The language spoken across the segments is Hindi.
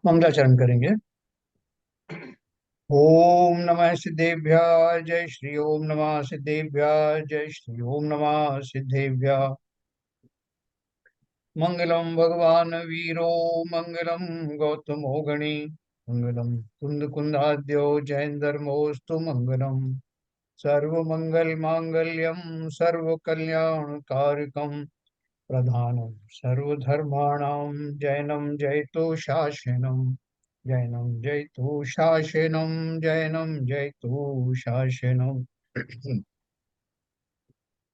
मंगलाचरण करेंगे। ओम नमः सिद्धेभ्यः जय श्री ओम नमः सिद्धेभ्यः जय श्री ओम नमः सिद्धेभ्यः। मंगलम भगवान वीरो मंगलम गौतमो गणी मंगलम कुंद कुंदाद्यो जैन धर्मोस्तु मंगलम सर्व मंगल मांगल्यम सर्व कल्याण कारकम प्रधानम सर्वधर्माणां जैनम जयतो शासनम जैनम जयतु शासनम जैनम जयतु शासनम।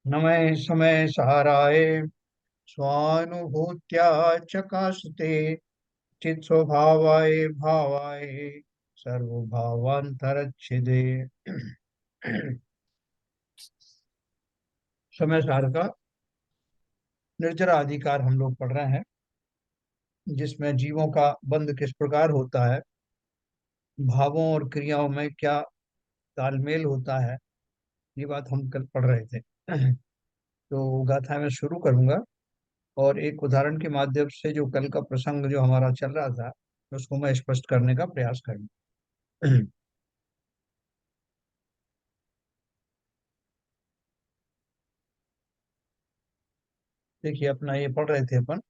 नमः समय सहाराय स्वानुभूत्या चकास्ते चित स्वभावाय भावाय सर्वभावांतरच्छिदे। समय सार का निर्जरा अधिकार हम लोग पढ़ रहे हैं, जिसमें जीवों का बंध किस प्रकार होता है, भावों और क्रियाओं में क्या तालमेल होता है, ये बात हम कल पढ़ रहे थे। तो गाथा मैं शुरू करूंगा और एक उदाहरण के माध्यम से जो कल का प्रसंग जो हमारा चल रहा था उसको मैं स्पष्ट करने का प्रयास करूंगा। देखिए, अपना ये पढ़ रहे थे अपन,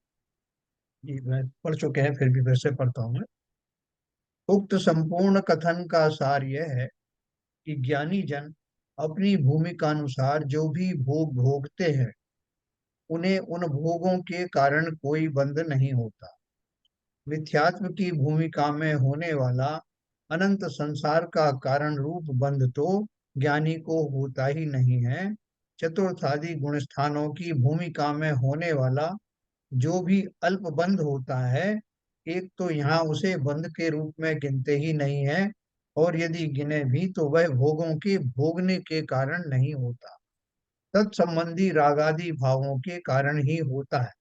ये मैं पढ़ चुके हैं फिर भी फिर से पढ़ता हूँ मैं। उक्त संपूर्ण कथन का सार यह है कि ज्ञानी जन अपनी भूमिका अनुसार जो भी भोग भोगते हैं उन्हें उन भोगों के कारण कोई बंध नहीं होता। मिथ्यात्व की भूमिका में होने वाला अनंत संसार का कारण रूप बंध तो ज्ञानी को होता ही नहीं है। चतुर्थादि गुण स्थानों की भूमिका में होने वाला जो भी अल्प बंध होता है, एक तो यहाँ उसे बंध के रूप में गिनते ही नहीं है, और यदि गिने भी तो वह भोगों के भोगने के कारण नहीं होता, तत्संबंधी रागादि भावों के कारण ही होता है।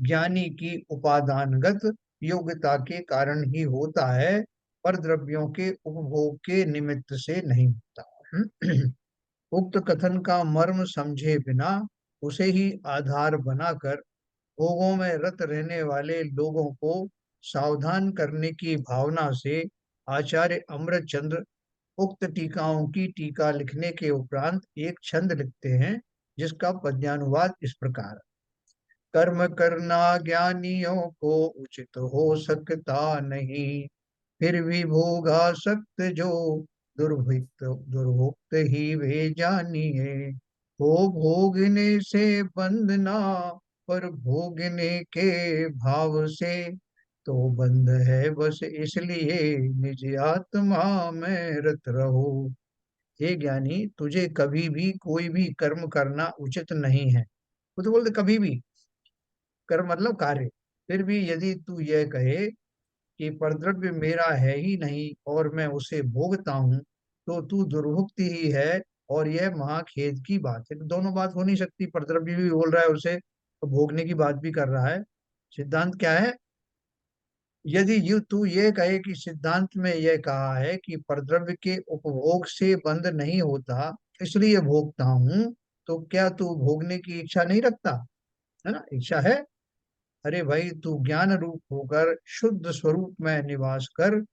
ज्ञानी की उपादानगत योग्यता के कारण ही होता है, पर द्रव्यों के उपभोग के निमित्त से नहीं होता। उक्त कथन का मर्म समझे बिना उसे ही आधार बनाकर भोगों में रत रहने वाले लोगों को सावधान करने की भावना से आचार्य अमृतचंद्र उक्त टीकाओं की टीका लिखने के उपरांत एक छंद लिखते हैं, जिसका पद्यानुवाद इस प्रकार: कर्म करना ज्ञानियों को उचित हो सकता नहीं, फिर भी भोगासक्त जो दुर्भुक्त दुर्भुक्त ही वे जानिए। हो भोगने से बंधना, पर भोगने के भाव से तो बंध है बस इसलिए निज आत्मा में रत रहो। हे ज्ञानी, तुझे कभी भी कोई भी कर्म करना उचित नहीं है। वो तो बोलते कभी भी, कर्म मतलब कार्य। फिर भी यदि तू यह कहे कि परद्रव्य मेरा है ही नहीं और मैं उसे भोगता हूँ, तो तू दुर्भुक्त ही है, और यह महाखेद की बात है। तो दोनों बात हो नहीं सकती, परद्रव्य भी बोल रहा है उसे और भोगने की बात भी कर रहा है। सिद्धांत क्या है? यदि यू तू ये कहे कि सिद्धांत में यह कहा है कि परद्रव्य के उपभोग से बंध नहीं होता इसलिए भोगता हूँ, तो क्या तू भोगने की इच्छा नहीं रखता? है ना, इच्छा है। अरे भाई, तू ज्ञान रूप होकर शुद्ध स्वरूप में निवास कर,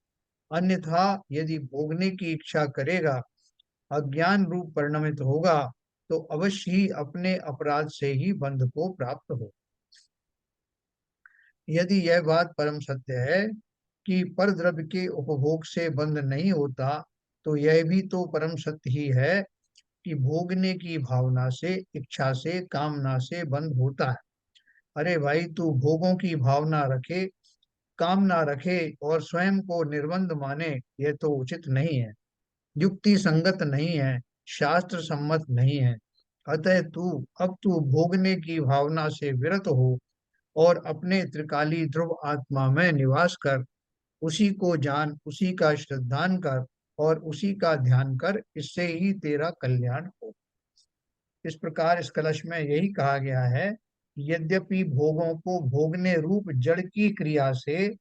अन्यथा यदि भोगने की इच्छा करेगा, अज्ञान रूप परिणमित होगा, तो अवश्य ही अपने अपराध से ही बंध को प्राप्त हो। यदि यह बात परम सत्य है कि पर द्रव्य के उपभोग से बंध नहीं होता, तो यह भी तो परम सत्य ही है कि भोगने की भावना से, इच्छा से, कामना से बंध होता है। अरे भाई, तू भोगों की भावना रखे, कामना रखे और स्वयं को निर्बंध माने, यह तो उचित नहीं है, युक्ति संगत नहीं है, शास्त्र सम्मत नहीं है। अतः तू भोगने की भावना से विरत हो और अपने त्रिकाली ध्रुव आत्मा में निवास कर, उसी को जान, उसी का श्रद्धान कर और उसी का ध्यान कर, इससे ही तेरा कल्याण हो। इस प्रकार इस कलश में यही कहा गया है कि यद्यपि भोगों को भोगने रूप जड़ की क्रिया से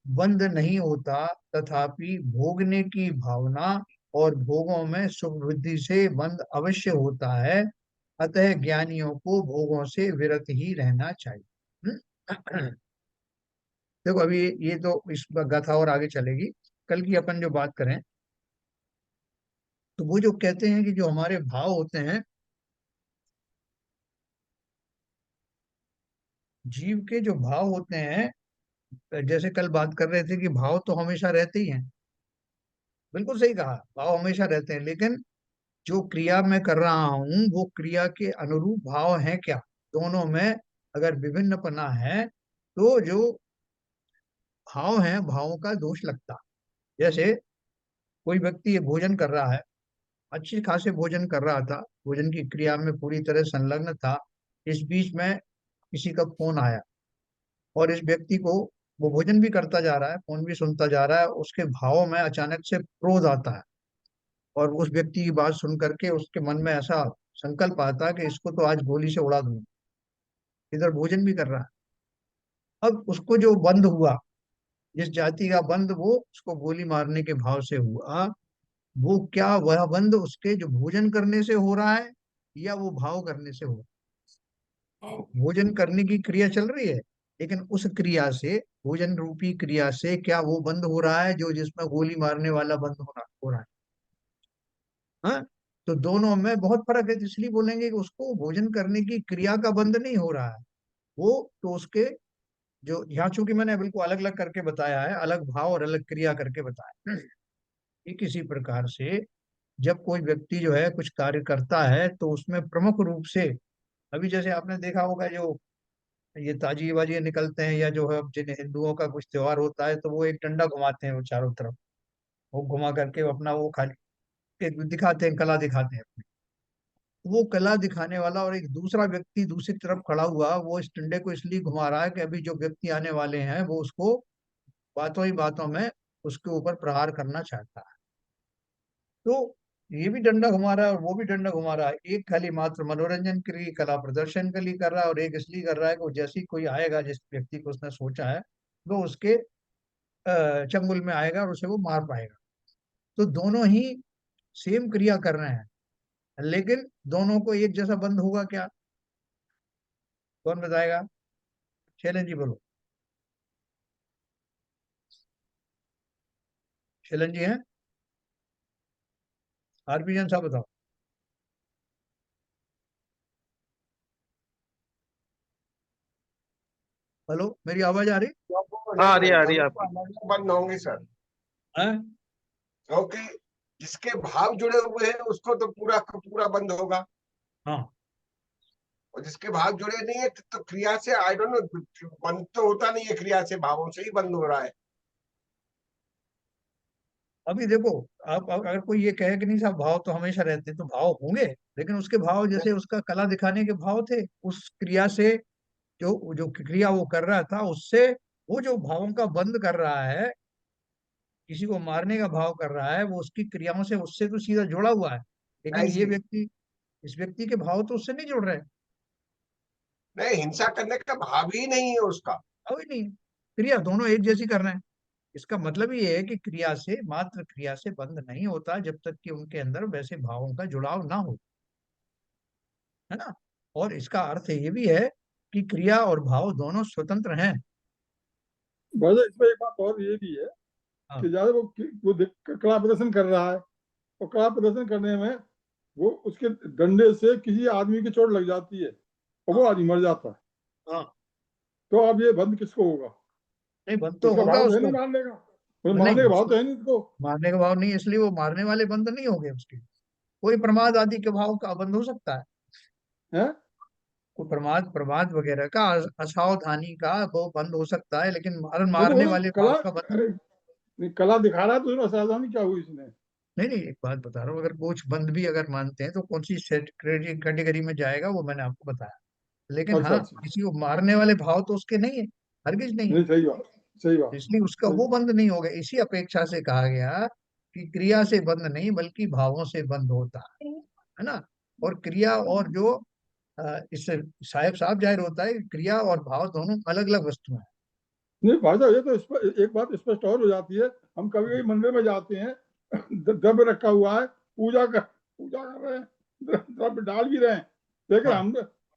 बंध नहीं होता, तथापि भोगने की भावना और भोगों में सुख वृद्धि से बंध अवश्य होता है। अतः ज्ञानियों को भोगों से विरत ही रहना चाहिए। देखो अभी ये तो इस गाथा और आगे चलेगी। कल की अपन जो बात करें, तो वो जो कहते हैं कि जो हमारे भाव होते हैं, जीव के जो भाव होते हैं, जैसे कल बात कर रहे थे कि भाव तो हमेशा रहते ही हैं। बिल्कुल सही कहा, भाव हमेशा रहते हैं, लेकिन जो क्रिया मैं कर रहा हूं वो क्रिया के अनुरूप भाव है क्या? दोनों में अगर विभिन्नपना है तो जो भाव है, भावों का दोष लगता। जैसे कोई व्यक्ति ये भोजन कर रहा है, अच्छी खासे भोजन कर रहा था, भोजन की क्रिया में पूरी तरह संलग्न था। इस बीच में किसी का फोन आया, और इस व्यक्ति को, वो भोजन भी करता जा रहा है, फोन भी सुनता जा रहा है, उसके भावों में अचानक से क्रोध आता है। और उस व्यक्ति की बात सुन करके उसके मन में ऐसा संकल्प आता है कि इसको तो आज गोली से उड़ा दूंगा। इधर भोजन भी कर रहा है। अब उसको जो बंद हुआ, जिस जाति का बंद वो उसको गोली मारने के भाव से हुआ, वो क्या वह बंद उसके जो भोजन करने से हो रहा है, या वो भाव करने से हो रहा है? भोजन करने की क्रिया चल रही है, लेकिन उस क्रिया से, भोजन रूपी क्रिया से क्या वो बंद हो रहा है जो जिसमें गोली मारने वाला बंद हो रहा है? हाँ। तो दोनों में बहुत फर्क है, तो इसलिए बोलेंगे कि उसको भोजन करने की क्रिया का बंद नहीं हो रहा है। वो तो उसके जो, यहाँ चूंकि मैंने बिल्कुल अलग अलग करके बताया है, अलग भाव और अलग क्रिया करके बताया है। ठीक इसी प्रकार से जब कोई व्यक्ति जो है कुछ कार्य करता है तो उसमें प्रमुख रूप से, अभी जैसे आपने देखा होगा जो ये ताजिए बाजिए निकलते हैं, या जो है जिन हिंदुओं का कुछ त्योहार होता है, तो वो एक डंडा घुमाते हैं वो चारों तरफ, वो घुमा करके वो अपना वो खाली एक दिखाते हैं, कला दिखाते हैं अपनी। वो कला दिखाने वाला और एक दूसरा व्यक्ति दूसरी तरफ खड़ा हुआ, वो इस डंडे को इसलिए घुमा रहा है कि अभी जो व्यक्ति आने वाले हैं वो उसको बातों ही बातों में उसके ऊपर प्रहार करना चाहता है। तो ये भी डंडा घुमा रहा है और वो भी डंडा घुमा रहा है, एक खाली मात्र मनोरंजन के लिए, कला प्रदर्शन के लिए कर रहा है, और एक इसलिए कर रहा है कि वो जैसे ही कोई आएगा जिस व्यक्ति को उसने सोचा है, वो उसके चंगुल में आएगा और उसे वो मार पाएगा। तो दोनों ही सेम क्रिया कर रहे हैं, लेकिन दोनों को एक जैसा बंद होगा क्या? कौन बताएगा? शैलन जी बोलो। शैलन जी हैं? आरपी जन साहब बताओ। हेलो, मेरी आवाज आ रही वो नहीं आ रही है दोनों को आपकी। अलग अलग बंद होंगे सर। है? क्योंकि जिसके भाव जुड़े हुए हैं उसको तो पूरा का पूरा बंद होगा, हाँ। और जिसके भाव जुड़े नहीं है तो क्रिया से आई डोंट नो, बंद तो होता नहीं है, क्रिया से भावों से ही बंद हो रहा है। अभी देखो, आप अगर कोई ये कहे कि नहीं साहब भाव तो हमेशा रहते हैं, तो भाव होंगे, लेकिन उसके भाव जैसे उसका कला दिखाने के भाव थे, उस क्रिया से, जो जो क्रिया वो कर रहा था उससे, वो जो भावों का बंद कर रहा है, किसी को मारने का भाव कर रहा है, वो उसकी क्रियाओं से उससे तो सीधा जुड़ा हुआ है। लेकिन ये ऐसी व्यक्ति, इस व्यक्ति के भाव तो उससे नहीं जुड़ रहे। नहीं, हिंसा करने का भाव ही नहीं है उसका। भाव ही नहीं, क्रिया दोनों एक जैसी कर रहे हैं। इसका मतलब ये है कि क्रिया से, मात्र क्रिया से बंद नहीं होता जब तक कि उनके अंदर वैसे भावों का जुड़ाव ना हो, है ना? और इसका अर्थ ये भी है कि क्रिया और भाव दोनों स्वतंत्र हैं। वैसे इसमें एक बात और ये भी है हाँ। कि ज्यादा वो कला प्रदर्शन कर रहा है, और कला प्रदर्शन करने में वो उसके डंडे से किसी आदमी की चोट लग जाती है और वो हाँ। आदमी मर जाता है, हाँ। तो अब ये बंद किसको होगा? नहीं, बंद तो उसका होगा भाव तो है उसको। नहीं मारने का, तो नहीं, मारने का भाव उसको तो है नहीं उसको। मारने का भाव नहीं, इसलिए वो मारने वाले बंद नहीं होंगे उसके। कोई प्रमाद आदि के भाव का बंद हो सकता है, है कोई प्रमाद प्रमाद वगैरह का, असावधानी का वो बंद हो सकता है, लेकिन वो तो मारने वाले भाव कला, का बंद। अरे नहीं, कला दिखा रहा है तो उसमें असावधानी क्या हुई इसने? नहीं नहीं, एक बात बता रहा हूँ, अगर कुछ बंद भी अगर मानते हैं तो कौन सी कैटेगरी में जाएगा वो मैंने आपको बताया। लेकिन अच्छा हाँ, अच्छा, किसी को मारने वाले भाव तो उसके नहीं है, हरगिज नहीं है। नहीं सही बात, सही बात, इसलिए उसका सही। वो बंद नहीं होगा। इसी अपेक्षा से कहा गया कि क्रिया से बंद नहीं बल्कि भावों से बंद होता है ना? और क्रिया और जो, इससे साहब साहब जाहिर होता है कि क्रिया और भाव दोनों अलग अलग वस्तुएं हैं। नहीं भाई साहब, ये तो एक बात स्पष्ट और हो जाती है। हम कभी कभी मंदिर में जाते हैं, द्रव्य रखा हुआ है, पूजा कर रहे हैं, द्रव्य डाल भी रहे हैं, लेकिन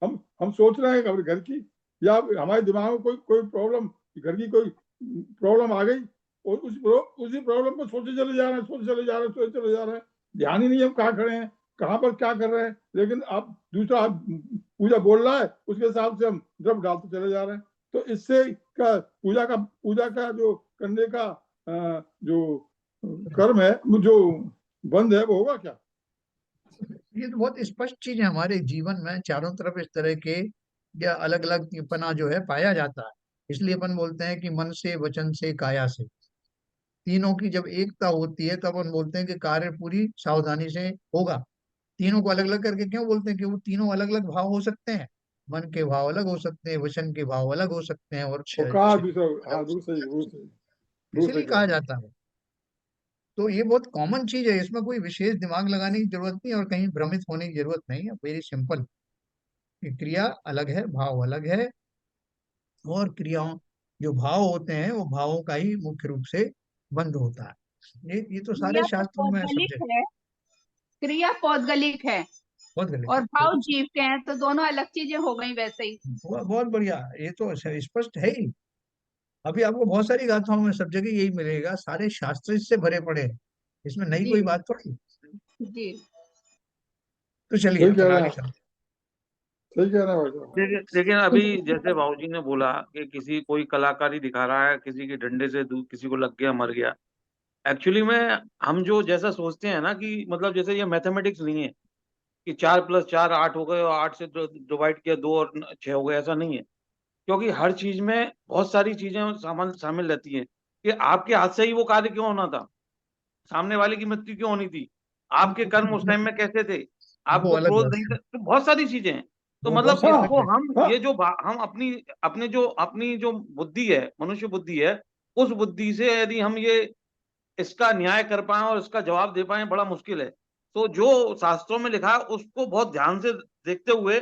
हाँ हम सोच रहे हैं कि अपने घर की, या हमारे दिमाग में कोई कोई प्रॉब्लम, घर की कोई प्रॉब्लम आ गई, और उसी प्रॉब्लम को सोचे चले जा रहे हैं, सोचे चले जा रहे हैं, सोचे चले जा रहे हैं, ध्यान ही नहीं हम कहाँ खड़े हैं, कहाँ पर क्या कर रहे हैं। लेकिन आप दूसरा पूजा बोल रहा है, उसके हिसाब से हम द्रव्य डालते चले जा रहे हैं। तो इससे पूजा का जो करने का जो कर्म है, जो बंद है, वो होगा क्या? ये तो बहुत स्पष्ट चीज है, हमारे जीवन में चारों तरफ इस तरह के या अलग अलग पना जो है पाया जाता है। इसलिए अपन बोलते हैं कि मन से, वचन से, काया से, तीनों की जब एकता होती है तब अपन बोलते हैं कि कार्य पूरी सावधानी से होगा। तीनों को अलग अलग करके क्यों बोलते हैं? कि वो तीनों अलग अलग भाव हो सकते हैं, मन के भाव अलग हो सकते हैं, वचन के भाव अलग हो सकते हैं, और और कहा शरीर दूसरा, अलग हाँ हो बिल्कुल सही, सकता बिल्कुल सही, है। बिल्कुल इसीलिए सही कहा कहा। जाता है। तो ये बहुत कॉमन चीज है, इसमें कोई विशेष दिमाग लगाने की जरूरत नहीं और कहीं भ्रमित होने की जरूरत नहीं है। Very simple. क्रिया अलग है, भाव अलग है, और क्रियाओं, जो भाव होते हैं वो भावों का ही मुख्य रूप से बंध होता है। ये तो सारे क्रिया तो शास्त्रों में पौद्गलिक सब्जेक्ट। है, क्रिया पौद्गलिक है बहुत गलत और है, भाव बिल्कुल सही। जीव के हैं, तो दोनों अलग चीजें हो गई वैसे ही। बहुत बढ़िया, ये तो स्पष्ट है ही। अभी आपको बहुत सारी गाथाओं में सब जगह यही मिलेगा, सारे शास्त्र इससे भरे पड़े हैं, इसमें नई जी कोई बात थोड़ी। जी। तो चलिए सही कह अपन रहे आगे हैं, चलते सही कह रहे हैं भाई साहब। लेकिन अभी जैसे बाबूजी ने बोला कि किसी कोई कलाकारी दिखा रहा है, किसी के डंडे से किसी को लग गया, मर गया। एक्चुअली में हम जो जैसा सोचते हैं ना, कि मतलब जैसे ये मैथमेटिक्स नहीं है कि 4+4 8 हो गए और 8 से डिवाइड किया 2 और 6 हो गए, ऐसा नहीं है। क्योंकि हर चीज में बहुत सारी चीजें शामिल रहती हैं। कि आपके हाथ से ही वो कार्य क्यों होना था, सामने वाले की मृत्यु क्यों होनी थी, हैं। आपके कर्म उस टाइम में कैसे थे, वो आपको अलग क्रोध बात नहीं है, था, तो बहुत सारी चीजें हैं। तो वो मतलब बहुत ही अलग इसको हाँ है। हम हाँ, ये जो हम अपनी जो बुद्धि है, मनुष्य बुद्धि है, उस बुद्धि से यदि हम ये इसका न्याय कर पाए और इसका जवाब दे पाए, बड़ा मुश्किल है। तो जो शास्त्रों में लिखा है उसको बहुत ध्यान से देखते हुए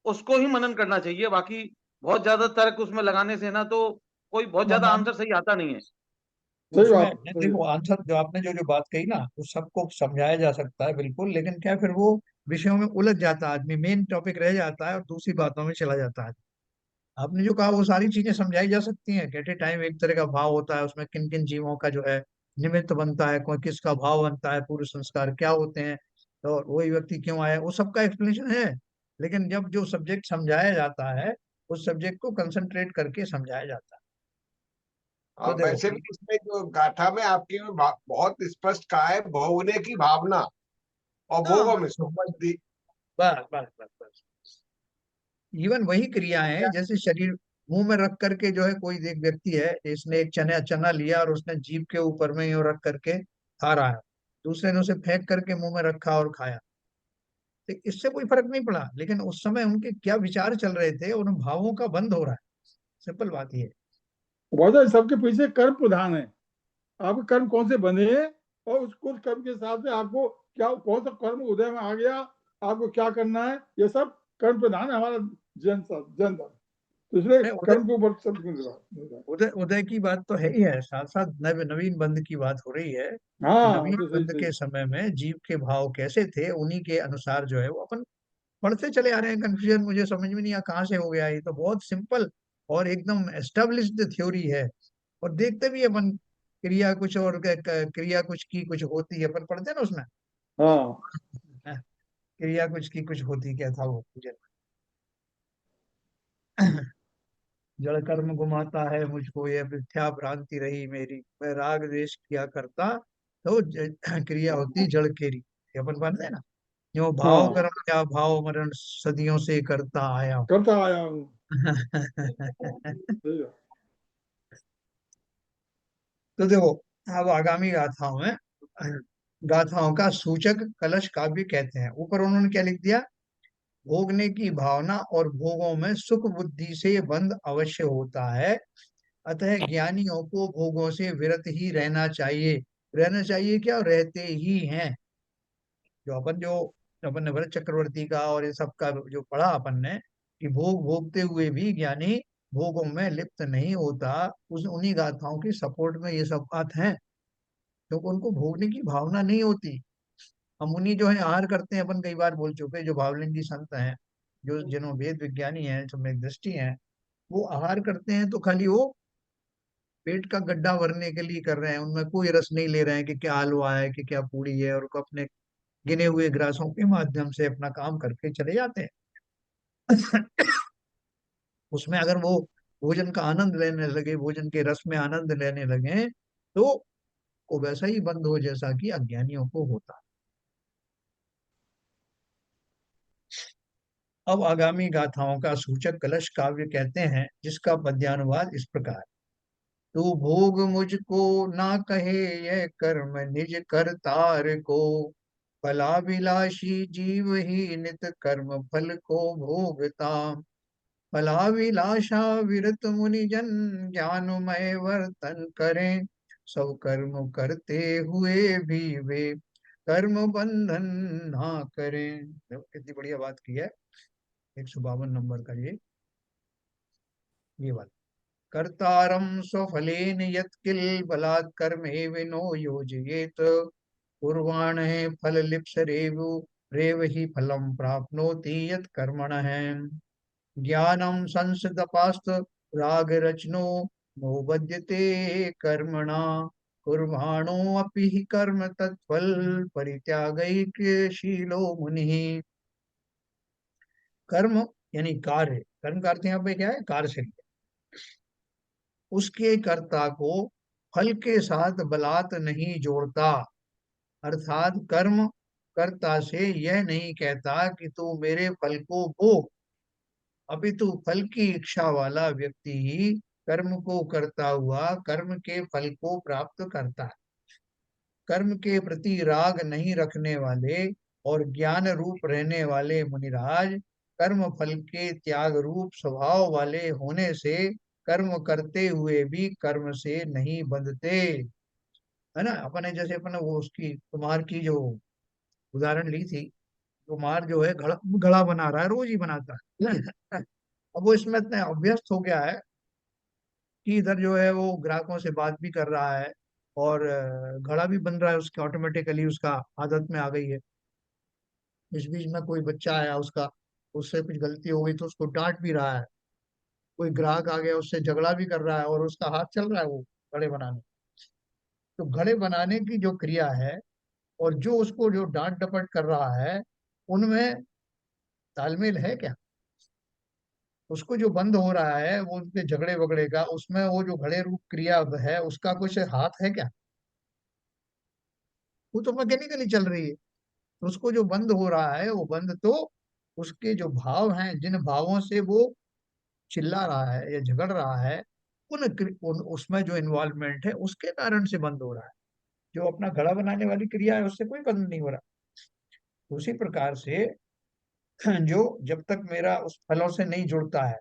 उसको ही मनन करना चाहिए। बाकी बहुत ज्यादा तर्क उसमें लगाने से ना, तो कोई बहुत वो ज्यादा मान, आंसर सही आता नहीं है। सही उसमें बात, सही देखो है। आंसर जो आपने जो जो बात कही ना, वो सबको समझाया जा सकता है बिल्कुल, लेकिन क्या फिर वो विषयों में उलझ जाता है आदमी, मेन टॉपिक रह जाता है और दूसरी बातों में चला जाता है। आपने जो कहा वो सारी चीजें समझाई जा सकती हैं। एट ए टाइम एक तरह का भाव होता है, उसमें किन किन जीवों का जो है निमित्त बनता है, कोई किसका भाव बनता है, पूर्व संस्कार क्या होते हैं, तो वही व्यक्ति क्यों आया, वो सबका एक्सप्लेनेशन है। लेकिन जब जो सब्जेक्ट समझाया जाता है, उस सब्जेक्ट को कंसंट्रेट करके समझाया जाता है। तो और देखो, वैसे भी इसमें जो गाथा में आपकी में बहुत स्पष्ट कहा है, भोगने की भावना और हाँ, भोगों में संबंधी। बस बस बस बस, इवन वही क्रियाएं हैं, जैसे शरीर मुंह में रख करके जो है, कोई एक व्यक्ति है, इसने एक चना चना लिया और उसने जीभ के ऊपर में यूं रख करके खा रहा है, दूसरे ने उसे फेंक करके मुंह में रखा और खाया, तो इससे कोई फर्क नहीं पड़ा, लेकिन उस समय उनके क्या विचार चल रहे थे, उन भावों का बंद हो रहा है। सिंपल बात ये है। वजह सबके पीछे कर्म प्रधान है। आपके कर्म कौन से बने हैं, और उस कुछ कर्म के हिसाब से आपको क्या, कौन सा कर्म उदय में आ गया, आपको क्या करना है, ये सब कर्म प्रधान है हमारा जन धर्म। तो इसलिए नहीं, उदय कर्म के ऊपर सब कुछ निर्भर उदय उदय की बात तो है ही है, साथ साथ नवीन बंध की बात हो रही है। है। कि हाँ नवीन तो सही बंध सही। के समय में जीव के भाव कैसे थे, उन्हीं के अनुसार जो है वो अपन पढ़ते चले आ रहे हैं। कंफ्यूजन मुझे समझ में नहीं आ कहाँ से हो गया, ये तो बहुत सिंपल और एकदम एस्टेब्लिश्ड थ्योरी है। और देखते भी अपन, क्रिया कुछ और क्रिया कुछ की कुछ होती है, अपन पढ़ते हैं ना उसमें। हाँ हाँ, क्रिया कुछ की कुछ होती, क्या था वो मुझे जड़ कर्म घुमाता है मुझको, ये मिथ्या भ्रांति रही मेरी, मैं राग द्वेष किया करता, तो क्रिया होती जड़ केरी, ये अपन पढ़ते हैं ना। जो भाव हाँ, कर्म या भाव मरण सदियों से करता आया हूँ। करता आया हूँ। सही है। तो देखो, अब आगामी गाथाओं में, गाथाओं का सूचक कलश काव्य कहते हैं। ऊपर उन्होंने क्या लिख दिया? भोगने की भावना और भोगों में सुख बुद्धि से बंध अवश्य होता है, अतः ज्ञानियों को भोगों से विरत ही रहना चाहिए। रहना चाहिए क्या, रहते ही हैं। जो अपन ने भरत चक्रवर्ती का और ये सब का जो पढ़ा अपन ने, कि भोग भोगते हुए भी ज्ञानी भोगों में लिप्त नहीं होता, उस उन्हीं गाथाओं की सपोर्ट में ये सब बात है। क्योंकि उनको भोगने की भावना नहीं होती। हम उन्हीं जो है आहार करते हैं, अपन कई बार बोल चुके, जो भावलिंगी संत हैं, जो जिन्हों वेद विज्ञानी हैं, जो में दृष्टि हैं, वो आहार करते हैं तो खाली वो पेट का गड्ढा भरने के लिए कर रहे हैं, उनमें कोई रस नहीं ले रहे हैं कि क्या हलवा है कि क्या पूड़ी है, और वो अपने गिने हुए ग्रासों के माध्यम से अपना काम करके चले जाते हैं। उसमें अगर वो भोजन का आनंद लेने लगे, भोजन के रस में आनंद लेने लगे, तो वो वैसा ही बंद हो जैसा कि अज्ञानियों को होता है। अब आगामी गाथाओं का सूचक कलश काव्य कहते हैं, जिसका पद्यानुवाद इस प्रकार। तू भोग मुझको ना कहे, यह कर्म निज करतार को, फलाभिलाषी जीव ही नित कर्म फल को भोगता। फलाभिलाषा विरत मुनि जन, ज्ञानमय वर्तन करें, सब कर्म करते हुए भी वे कर्म बंधन ना करें। देखो कितनी बढ़िया बात की है, 152 नंबर का ये बात। कर्तारं स्वफलेन यत्किल बलात् कर्मे विनो योजयेत, कुर्वाणः फललिप्सरेवु रेव हि फलं प्राप्नोति यत् कर्मणः। ज्ञानं संसदपास्त रागरचनो नोबध्यते कर्मणा, कुर्वाणो अपि हि कर्म तत्फल परित्यागैकशीलो मुनिः। कर्म यानी कार्य, कर्म का अर्थ यहाँ पे क्या है, कार्य से उसके कर्ता को फल के साथ बलात् नहीं जोड़ता, अर्थात कर्म कर्ता से यह नहीं कहता कि तू मेरे फल को भोग, अपितु फल की इच्छा वाला व्यक्ति ही कर्म को करता हुआ कर्म के फल को प्राप्त करता है। कर्म के प्रति राग नहीं रखने वाले और ज्ञान रूप रहने वाले मुनिराज, कर्म फल के त्याग रूप स्वभाव वाले होने से कर्म करते हुए भी कर्म से नहीं बंधते। है ना, अपने जैसे अपने वो उसकी कुम्हार की जो उदाहरण ली थी, कुम्हार जो है घड़ा घड़ा बना रहा है, रोज ही बनाता है। अब वो इसमें इतना अभ्यस्त हो गया है कि इधर जो है वो ग्राहकों से बात भी कर रहा है, और घड़ा भी बन रहा है उसके, ऑटोमेटिकली उसका आदत में आ गई है। इस बीच में कोई बच्चा आया, उसका उससे कुछ गलती हो गई तो उसको डांट भी रहा है, कोई ग्राहक आ गया उससे झगड़ा भी कर रहा है, और उसका हाथ चल रहा है वो घड़े बनाने। तो घड़े बनाने की जो क्रिया है और जो उसको जो डांट डपट कर रहा है, उनमें तालमेल है क्या? उसको जो बंद हो रहा है वो उनके झगड़े वगड़े का, उसमें वो जो घड़े रूप क्रिया है उसका कुछ हाथ है क्या? वो तो मैकेनिकली चल रही है। तो उसको जो बंद हो रहा है, वो बंद तो उसके जो भाव हैं, जिन भावों से वो चिल्ला रहा है या झगड़ रहा है, उन उसमें जो इन्वॉल्वमेंट है उसके कारण से बंद हो रहा है। जो अपना घड़ा बनाने वाली क्रिया है उससे कोई बंद नहीं हो रहा। उसी प्रकार से जो जब तक मेरा उस फलों से नहीं जुड़ता है,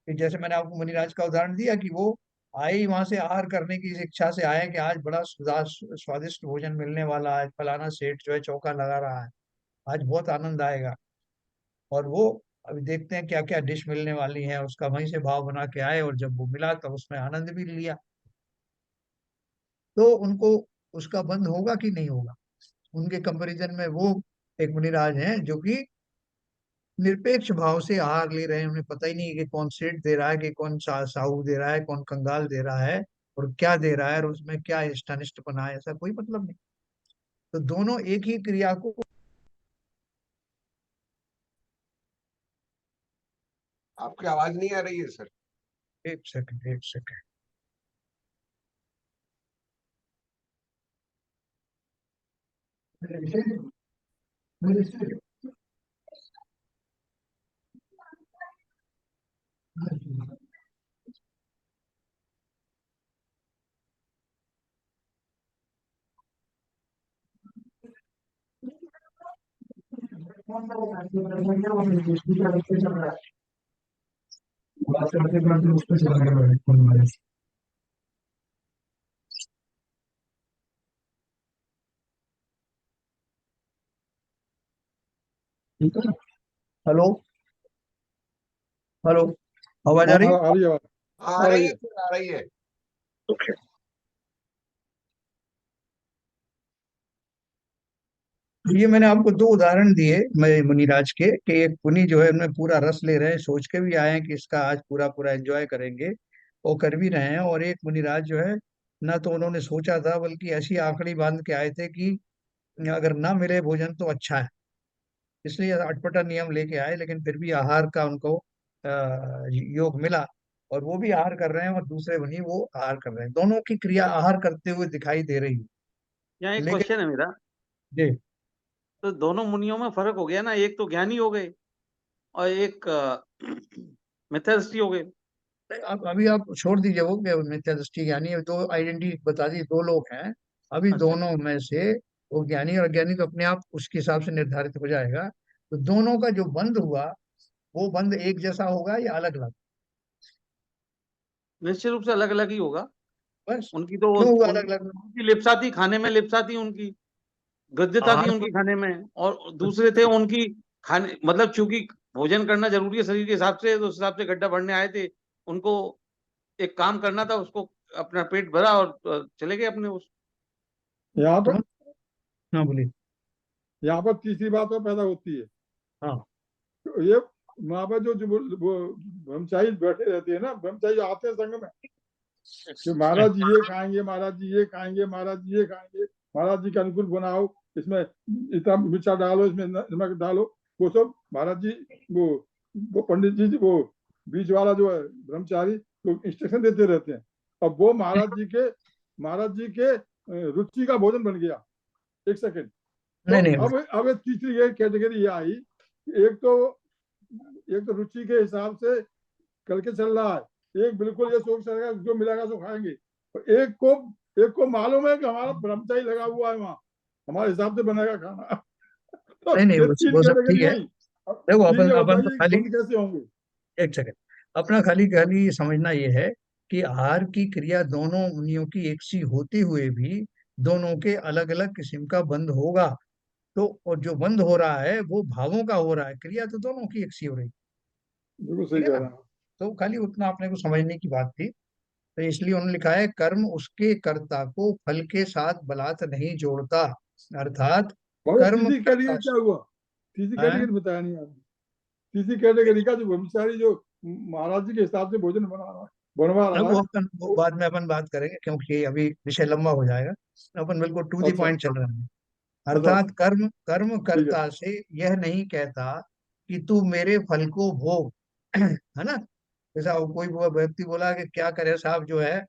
कि जैसे मैंने आपको मुनिराज का उदाहरण दिया कि वो आए ही वहां से आहार करने की इस इच्छा से आए कि आज बड़ा स्वादिष्ट भोजन मिलने वाला है, फलाना सेठ जो है चौका लगा रहा है, आज बहुत आनंद आएगा। और वो अभी देखते हैं क्या क्या डिश मिलने वाली है, उसका वहीं से भाव बना के आए, और जब वो मिला तब उसमें आनंद भी लिया। तो उनको उसका बंद होगा कि नहीं होगा? उनके कंपैरिजन में वो एक मुनिराज हैं जो कि निरपेक्ष भाव से आहार ले रहे हैं, उन्हें पता ही नहीं है कि कौन सेठ दे रहा है, कि कौन साहू दे रहा है, कौन कंगाल दे रहा है, और क्या दे रहा है, और उसमें क्या इष्टानिष्ट बना है, ऐसा कोई मतलब नहीं। तो दोनों एक ही क्रिया को। आपकी आवाज नहीं आ रही है सर। एक सेकंड, एक सेकंड। हेलो, हेलो, आवाज आ हाँ रही? हाँ, आ रही है आवाज, आ आ रही रही है है। सर, आ रही है। Okay. ये मैंने आपको दो उदाहरण दिए मैं मुनिराज के, कि एक मुनि जो है उनमें पूरा रस ले रहे हैं, सोच के भी आए हैं कि इसका आज पूरा पूरा एंजॉय करेंगे, और कर भी रहे हैं। और एक मुनिराज जो है, ना तो उन्होंने सोचा था, बल्कि ऐसी आखड़ी बांध के आए थे कि अगर ना मिले भोजन तो अच्छा है, इसलिए अटपटा नियम लेके आए। लेकिन फिर भी आहार का उनको योग मिला, और वो भी आहार कर रहे हैं, और दूसरे मुनि वो आहार कर रहे हैं, दोनों की क्रिया आहार करते हुए दिखाई दे रही है। यहाँ एक लेकिन क्वेश्चन है मेरा, जी, तो दोनों मुनियों में फर्क हो गया ना, एक तो ज्ञानी हो गए और एक मिथ्यादृष्टि हो गए। अब अभी आप छोड़ दीजिए वो कि मिथ्या दृष्टि ज्ञानी, दो आइडेंटिटी बता दी, दो लोग हैं। अभी अच्छा, दोनों में से वो ज्ञानी और अज्ञानी तो अपने आप उसके हिसाब से निर्धारित हो जाएगा। तो दोनों का जो बंध हुआ, वो बंध एक जैसा होगा या अलग अलग? निश्चित रूप से अलग अलग ही होगा। बस। उनकी तो क्यों हुआ अलग अलग? उनकी लिप्सा थी खाने में, लिप्सा थी उनकी, गद्यता थी आहार उनकी को खाने में, और दूसरे थे उनकी खाने, मतलब चूंकि भोजन करना जरूरी है शरीर के हिसाब से, तो उस हिसाब से गड्ढा भरने आए थे। उनको एक काम करना था, उसको अपना पेट भरा और चले गए अपने उस। यहाँ पर समझ। हाँ बोलिए। यहाँ पर तीसरी बात और पैदा होती है। हाँ तो ये वहां पर जो जो वो ब्रह्मचारी बैठे रहते हैं ना, ब्रह्मचारी जो आते हैं संघ में, कि महाराज जी ये खाएंगे, महाराज जी ये खाएंगे, महाराज जी ये खाएंगे, महाराज जी के अनुकूल बनाओ, इसमें इतना मिर्चा डालो, इसमें नमक डालो, वो सब महाराज जी, वो पंडित जी वो बीच वाला जो है ब्रह्मचारी, तो इंस्ट्रक्शन देते रहते हैं। अब वो महाराज जी के रुचि का भोजन बन गया। एक सेकंड। तो नहीं नहीं। अब एक तीसरी ये कैटेगरी ये आई, एक तो रुचि के हिसाब से करके चल रहा है, एक बिल्कुल ये सोच रहेगा जो मिलेगा सो खाएंगे, और एक को मालूम है कि हमारा ब्रह्मचारी लगा हुआ है वहां, हमारे हिसाब से बनेगा खाना। तो नहीं नहीं, ये तीन वो सब ठीक कैटेगरी है। हुई। अब देखो तीन अपन ये अपन तो बताइए खाली, बंद कैसे होंगे। एक सेकंड, अपना खाली खाली समझना ये है कि आहार की क्रिया दोनों मुनियों की एक सी होते हुए भी दोनों के अलग अलग किस्म का बंध होगा। तो और जो बंद हो रहा है वो भावों का हो रहा है, क्रिया तो दोनों की एक सी हो रही है। बिल्कुल सही ठीक है कह ना? रहे हैं। तो खाली उतना अपने को समझने की बात थी। तो इसलिए उन्होंने लिखा है, कर्म उसके कर्ता को फल के साथ बलात् नहीं जोड़ता। अर्थात मगर कर्म तीसरी कर्ता कैटेगरी क्या हुआ, तीसरी है। कैटेगरी बताया नहीं आपने। तीसरी कैटेगरी का जो ब्रह्मचारी जो महाराज जी के हिसाब से भोजन बनवा अब रहा वो है, अपन वो वो बाद में अपन बात करेंगे, क्योंकि अभी विषय लंबा हो जाएगा। अपन बिल्कुल टू दी अच्छा पॉइंट चल रहे हैं। अच्छा अर्थात कर्म कर्म ठीक है। कर्ता से यह नहीं कहता कि तू मेरे फल को भोग। है ना? जैसा वो कोई वो व्यक्ति बोला कि क्या करे साहब, जो है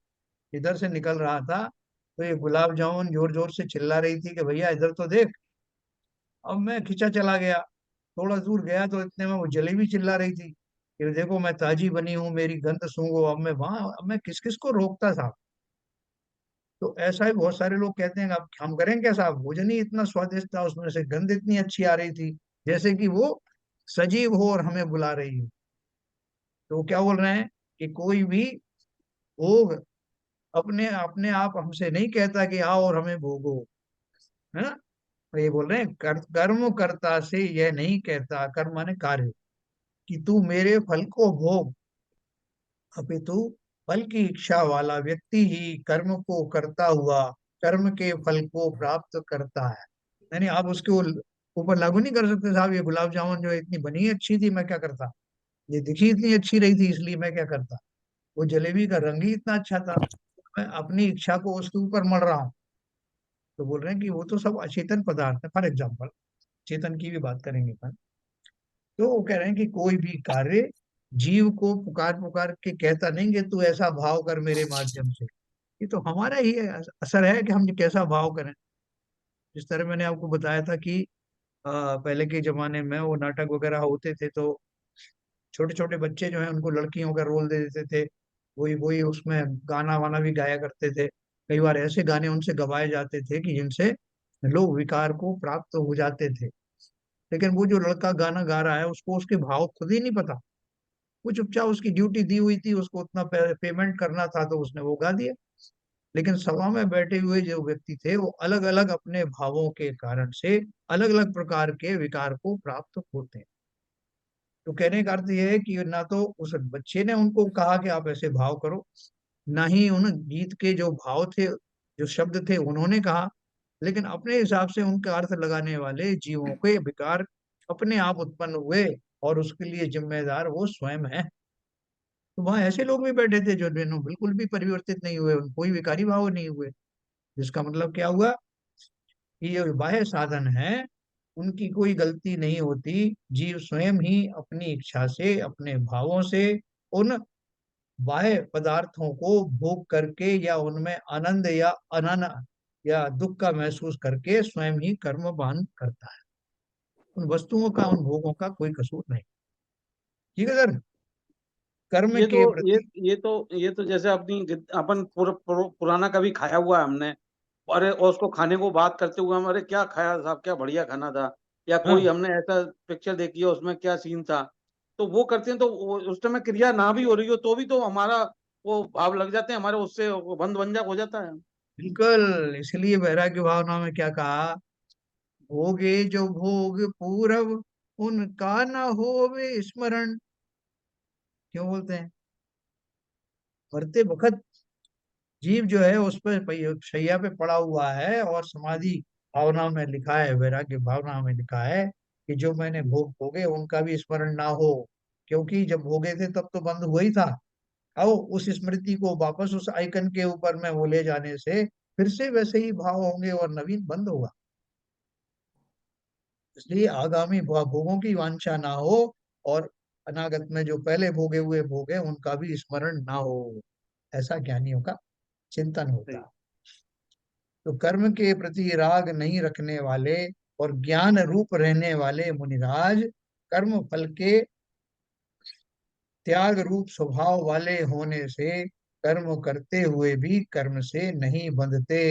इधर से निकल रहा था, तो ये गुलाब जामुन जोर जोर से चिल्ला रही थी कि भैया इधर तो देख। अब मैं खींचा चला गया, थोड़ा दूर गया तो इतने में वो जलेबी चिल्ला रही थी कि देखो मैं ताजी बनी हूँ, मेरी गंध सूंघो। अब मैं किस किस को रोकता था? तो ऐसा ही बहुत सारे लोग कहते हैं कि अब हम करें क्या साहब, भोजन ही इतना स्वादिष्ट था, उसमें से गंध इतनी अच्छी आ रही थी, जैसे कि वो सजीव हो और हमें बुला रही हो। तो वो क्या बोल रहे हैं कि कोई भी भोग अपने अपने आप हमसे नहीं कहता कि आओ और हमें भोगो। है ना? तो ये बोल रहे हैं, कर्म कर्ता से यह नहीं कहता, कर्म माने कार्य, कि तू मेरे फल को भोग, अपितु फल की इच्छा वाला व्यक्ति ही कर्म को करता हुआ कर्म के फल को प्राप्त करता है। यानी आप उसके ऊपर लागू नहीं कर सकते साहब, ये गुलाब जामुन जो है इतनी बनी अच्छी थी, मैं क्या करता? ये दिखी इतनी अच्छी रही थी, इसलिए मैं क्या करता? वो जलेबी का रंग ही इतना अच्छा था, मैं अपनी इच्छा को उसके ऊपर मढ़ रहा हूँ। तो बोल रहे हैं कि वो तो सब अचेतन पदार्थ है। फॉर एग्जाम्पल, चेतन की भी बात करेंगे अपन। तो वो कह रहे हैं कि कोई भी कार्य जीव को पुकार पुकार के कहता नहीं कि तू ऐसा भाव कर मेरे माध्यम से। ये तो हमारा ही असर है कि हम कैसा भाव करें। जिस तरह मैंने आपको बताया था कि पहले के जमाने में वो नाटक वगैरह होते थे, तो छोटे छोटे बच्चे जो हैं उनको लड़कियों का रोल दे देते थे, वही वही उसमें गाना वाना भी गाया करते थे। कई बार ऐसे गाने उनसे गवाए जाते थे कि जिनसे लोग विकार को प्राप्त हो जाते थे। लेकिन वो जो लड़का गाना गा रहा है, उसको उसके भाव खुद ही नहीं पता। वो चुपचाप, उसकी ड्यूटी दी हुई थी, उसको उतना पेमेंट करना था, तो उसने वो गा दिया। लेकिन सभा में बैठे हुए जो व्यक्ति थे, वो अलग अलग अपने भावों के कारण से अलग अलग प्रकार के विकार को प्राप्त होते हैं। तो कहने का अर्थ यह है कि ना तो उस बच्चे ने उनको कहा कि आप ऐसे भाव करो, ना ही उन गीत के जो भाव थे, जो शब्द थे, उन्होंने कहा। लेकिन अपने हिसाब से उनका अर्थ लगाने वाले जीवों के विकार अपने आप उत्पन्न हुए और उसके लिए जिम्मेदार वो स्वयं है। तो वहां ऐसे लोग भी बैठे थे जो दोनों बिल्कुल भी परिवर्तित नहीं हुए, कोई विकारी भाव नहीं हुए। जिसका मतलब क्या हुआ कि ये बाह्य साधन है, उनकी कोई गलती नहीं होती। जीव स्वयं ही अपनी इच्छा से, अपने भावों से उन बाह्य पदार्थों को भोग करके या उनमें आनंद या अनन या दुख का महसूस करके स्वयं ही कर्म बहन करता है। उन वस्तुओं का, उन भोगों का कोई कसूर नहीं। ठीक है सर। कर्म ये के तो ये प्रति ये तो ये तो जैसे अपनी अपन पुराना कभी खाया हुआ है हमने, अरे और उसको खाने को बात करते हुए हम, अरे क्या खाया साहब, क्या बढ़िया खाना था। या कोई हाँ हमने ऐसा पिक्चर देखी है उसमें क्या सीन था, तो वो करते हैं, तो उस टाइम में क्रिया ना भी हो रही हो तो भी तो हमारा वो भाव लग जाते हैं हमारे, उससे वो बंध बंधक हो जाता है। बिल्कुल, इसलिए वैराग्य भावना में क्या कहा, भोगे जो भोग पूरब उनका न होवे स्मरण। क्यों बोलते हैं, मरते वक्त जीव जो है उस पर शैया पे पड़ा हुआ है और समाधि भावना में लिखा है, वैराग्य भावना में लिखा है कि जो मैंने भोग भोगे उनका भी स्मरण ना हो। क्योंकि जब भोगे थे तब तो बंद हुआ ही था। अब उस स्मृति को वापस उस आइकन के ऊपर में वो ले जाने से फिर से वैसे ही भाव होंगे और नवीन बंद होगा। इसलिए आगामी भोगों की वांछा ना हो और अनागत में जो पहले भोगे हुए भोग है उनका भी स्मरण ना हो, ऐसा ज्ञानियों का चिंतन होता। तो कर्म के प्रति राग नहीं रखने वाले और ज्ञान रूप रहने वाले मुनिराज कर्म फल के त्याग रूप स्वभाव वाले होने से कर्म करते हुए भी कर्म से नहीं बंधते,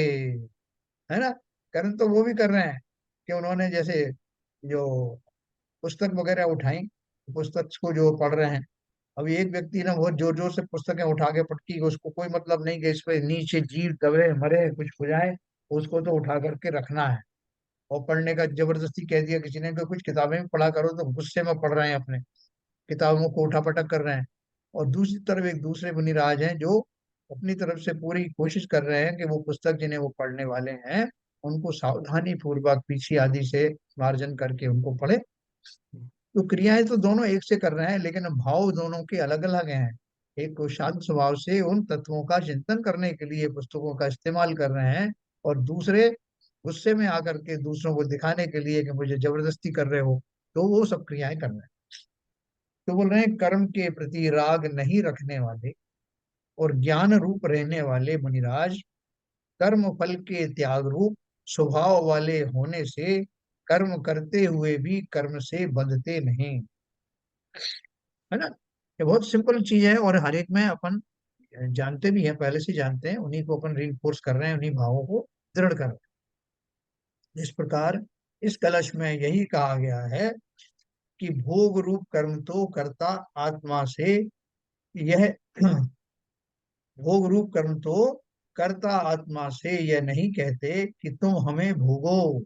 है ना। कर्म तो वो भी कर रहे हैं कि उन्होंने जैसे जो पुस्तक वगैरह उठाई, पुस्तक को जो पढ़ रहे हैं। अभी एक व्यक्ति ना बहुत जोर जोर से पुस्तकें उठा के पटकी, उसको कोई मतलब नहीं कि इस पे नीचे जीव दबे मरे कुछ हो जाए, उसको तो उठा करके रखना है। और पढ़ने का जबरदस्ती कह दिया किसी ने कि कुछ किताबें भी पढ़ा करो, तो गुस्से में पढ़ रहे हैं, अपने किताबों को उठापटक कर रहे हैं। और दूसरी तरफ एक दूसरे मुनिराज हैं जो अपनी तरफ से पूरी कोशिश कर रहे हैं कि वो पुस्तक जिन्हें वो पढ़ने वाले हैं उनको सावधानी पूर्वक पीछे आदि से मार्जन करके उनको पढ़े। तो क्रियाएं तो दोनों एक से कर रहे हैं लेकिन भाव दोनों के अलग अलग हैं। एक को शांत स्वभाव से उन तत्वों का चिंतन करने के लिए पुस्तकों का इस्तेमाल कर रहे हैं, और दूसरे गुस्से में आकर के दूसरों को दिखाने के लिए कि मुझे जबरदस्ती कर रहे हो, तो वो सब क्रियाएं कर रहे हैं। तो बोल रहे हैं कर्म के प्रति राग नहीं रखने वाले और ज्ञान रूप रहने वाले मुनिराज कर्म फल के त्याग रूप स्वभाव वाले होने से कर्म करते हुए भी कर्म से बंधते नहीं, है ना। ये बहुत सिंपल चीज है और हर एक में अपन जानते भी हैं, पहले से जानते हैं, उन्हीं को अपन रीइंफोर्स कर रहे हैं, उन्हीं भावों को दृढ़ कर रहे हैं। इस प्रकार इस कलश में यही कहा गया है कि भोग रूप कर्म तो करता आत्मा से, यह भोग रूप कर्म तो करता आत्मा से, यह नहीं कहते कि तुम हमें भोगो,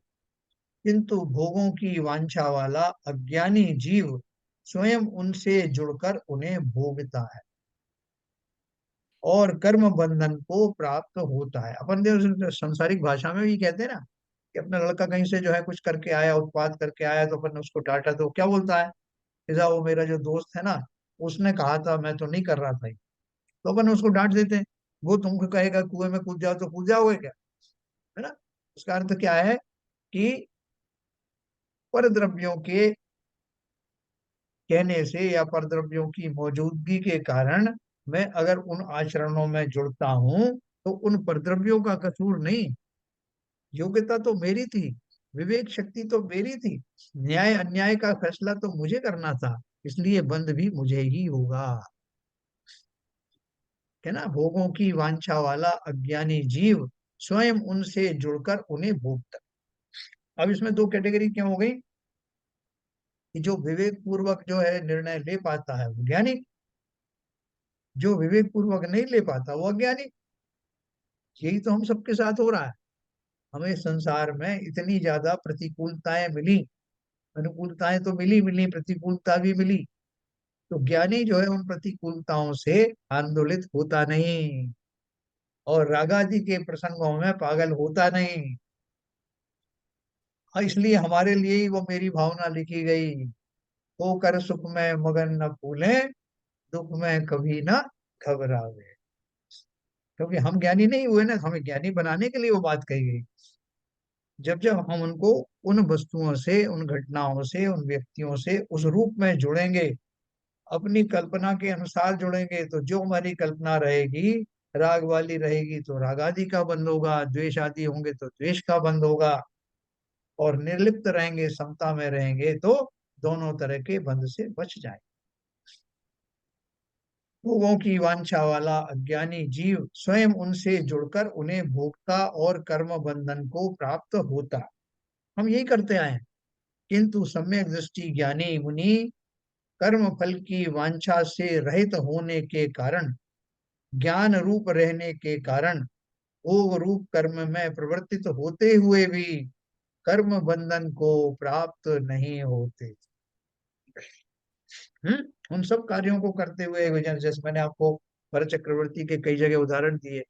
किंतु भोगों की वांछा वाला अज्ञानी जीव स्वयं उनसे जुड़कर उन्हें भोगता है और कर्म बंधन को प्राप्त होता है। अपन संसारिक भाषा में भी कहते हैं ना कि अपना लड़का कहीं से जो है कुछ करके आया, उत्पाद करके आया, तो अपन ने उसको डांटा तो क्या बोलता है, ऐसा वो मेरा जो दोस्त है ना उसने कहा था, मैं तो नहीं कर रहा था। तो अपन उसको डांट देते हैं। वो तुमको कहेगा कुएं में कूद जाओ तो कूद जाओगे क्या, है ना। उसका अर्थ क्या है कि पर द्रव्यों के कहने से या पर द्रव्यों की मौजूदगी के कारण मैं अगर उन आचरणों में जुड़ता हूं तो उन परद्रव्यों का कसूर नहीं, योग्यता तो मेरी थी, विवेक शक्ति तो मेरी थी, न्याय अन्याय का फैसला तो मुझे करना था, इसलिए बंध भी मुझे ही होगा, है ना। भोगों की वांछा वाला अज्ञानी जीव स्वयं उनसे जुड़कर उन्हें भोगता। अब इसमें दो कैटेगरी क्या हो गई, कि जो विवेक पूर्वक जो है निर्णय ले पाता है वो ज्ञानी, जो विवेक पूर्वक नहीं ले पाता वो अज्ञानी। यही तो हम सबके साथ हो रहा है। हमें संसार में इतनी ज्यादा प्रतिकूलताएं मिली, अनुकूलताएं तो मिली मिली, प्रतिकूलता भी मिली, तो ज्ञानी जो है उन प्रतिकूलताओं से आंदोलित होता नहीं और रागादि के प्रसंगों में पागल होता नहीं। इसलिए हमारे लिए ही वो मेरी भावना लिखी गई। होकर सुख में मगन न भूले, दुख में कभी ना घबरावे। क्योंकि हम ज्ञानी नहीं हुए ना, हमें ज्ञानी बनाने के लिए वो बात कही गई। जब जब हम उनको, उन वस्तुओं से, उन घटनाओं से, उन व्यक्तियों से उस रूप में जुड़ेंगे, अपनी कल्पना के अनुसार जुड़ेंगे, तो जो हमारी कल्पना रहेगी राग वाली रहेगी तो राग आदि का बंध होगा, द्वेष आदि होंगे तो द्वेष का बंध होगा, और निर्लिप्त रहेंगे, समता में रहेंगे तो दोनों तरह के बंध से बच जाएंगे। भोगों की वांछा वाला अज्ञानी जीव स्वयं उनसे जुड़कर उन्हें भोगता और कर्म बंधन को प्राप्त होता। हम यही करते आए हैं। किंतु सम्यक दृष्टि ज्ञानी मुनि कर्म फल की वांछा से रहित होने के कारण, ज्ञान रूप रहने के कारण, भोग रूप कर्म में प्रवर्तित होते हुए भी कर्म बंधन को प्राप्त नहीं होते। उन सब कार्यों को करते हुए, जैसे मैंने आपको भरत चक्रवर्ती के कई जगह उदाहरण दिए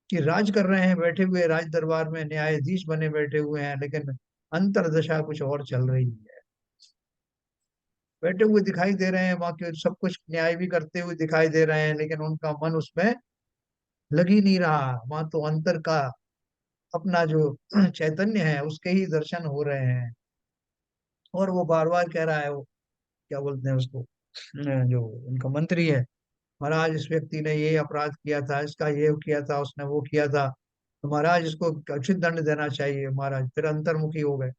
कि राज कर रहे हैं, बैठे हुए राज दरबार में न्यायाधीश बने बैठे हुए हैं, लेकिन अंतर्दशा कुछ और चल रही है। बैठे हुए दिखाई दे रहे हैं, वहां के सब कुछ न्याय भी करते हुए दिखाई दे रहे हैं, लेकिन उनका मन उसमें लग ही नहीं रहा। वहां तो अंतर का अपना जो चैतन्य है उसके ही दर्शन हो रहे हैं। और वो बार बार कह रहा है, वो क्या बोलते हैं उसको, जो उनका मंत्री है, महाराज इस व्यक्ति ने ये अपराध किया था, इसका ये किया था, उसने वो किया था, तो महाराज इसको उचित दंड देना चाहिए। महाराज फिर अंतर्मुखी हो गए।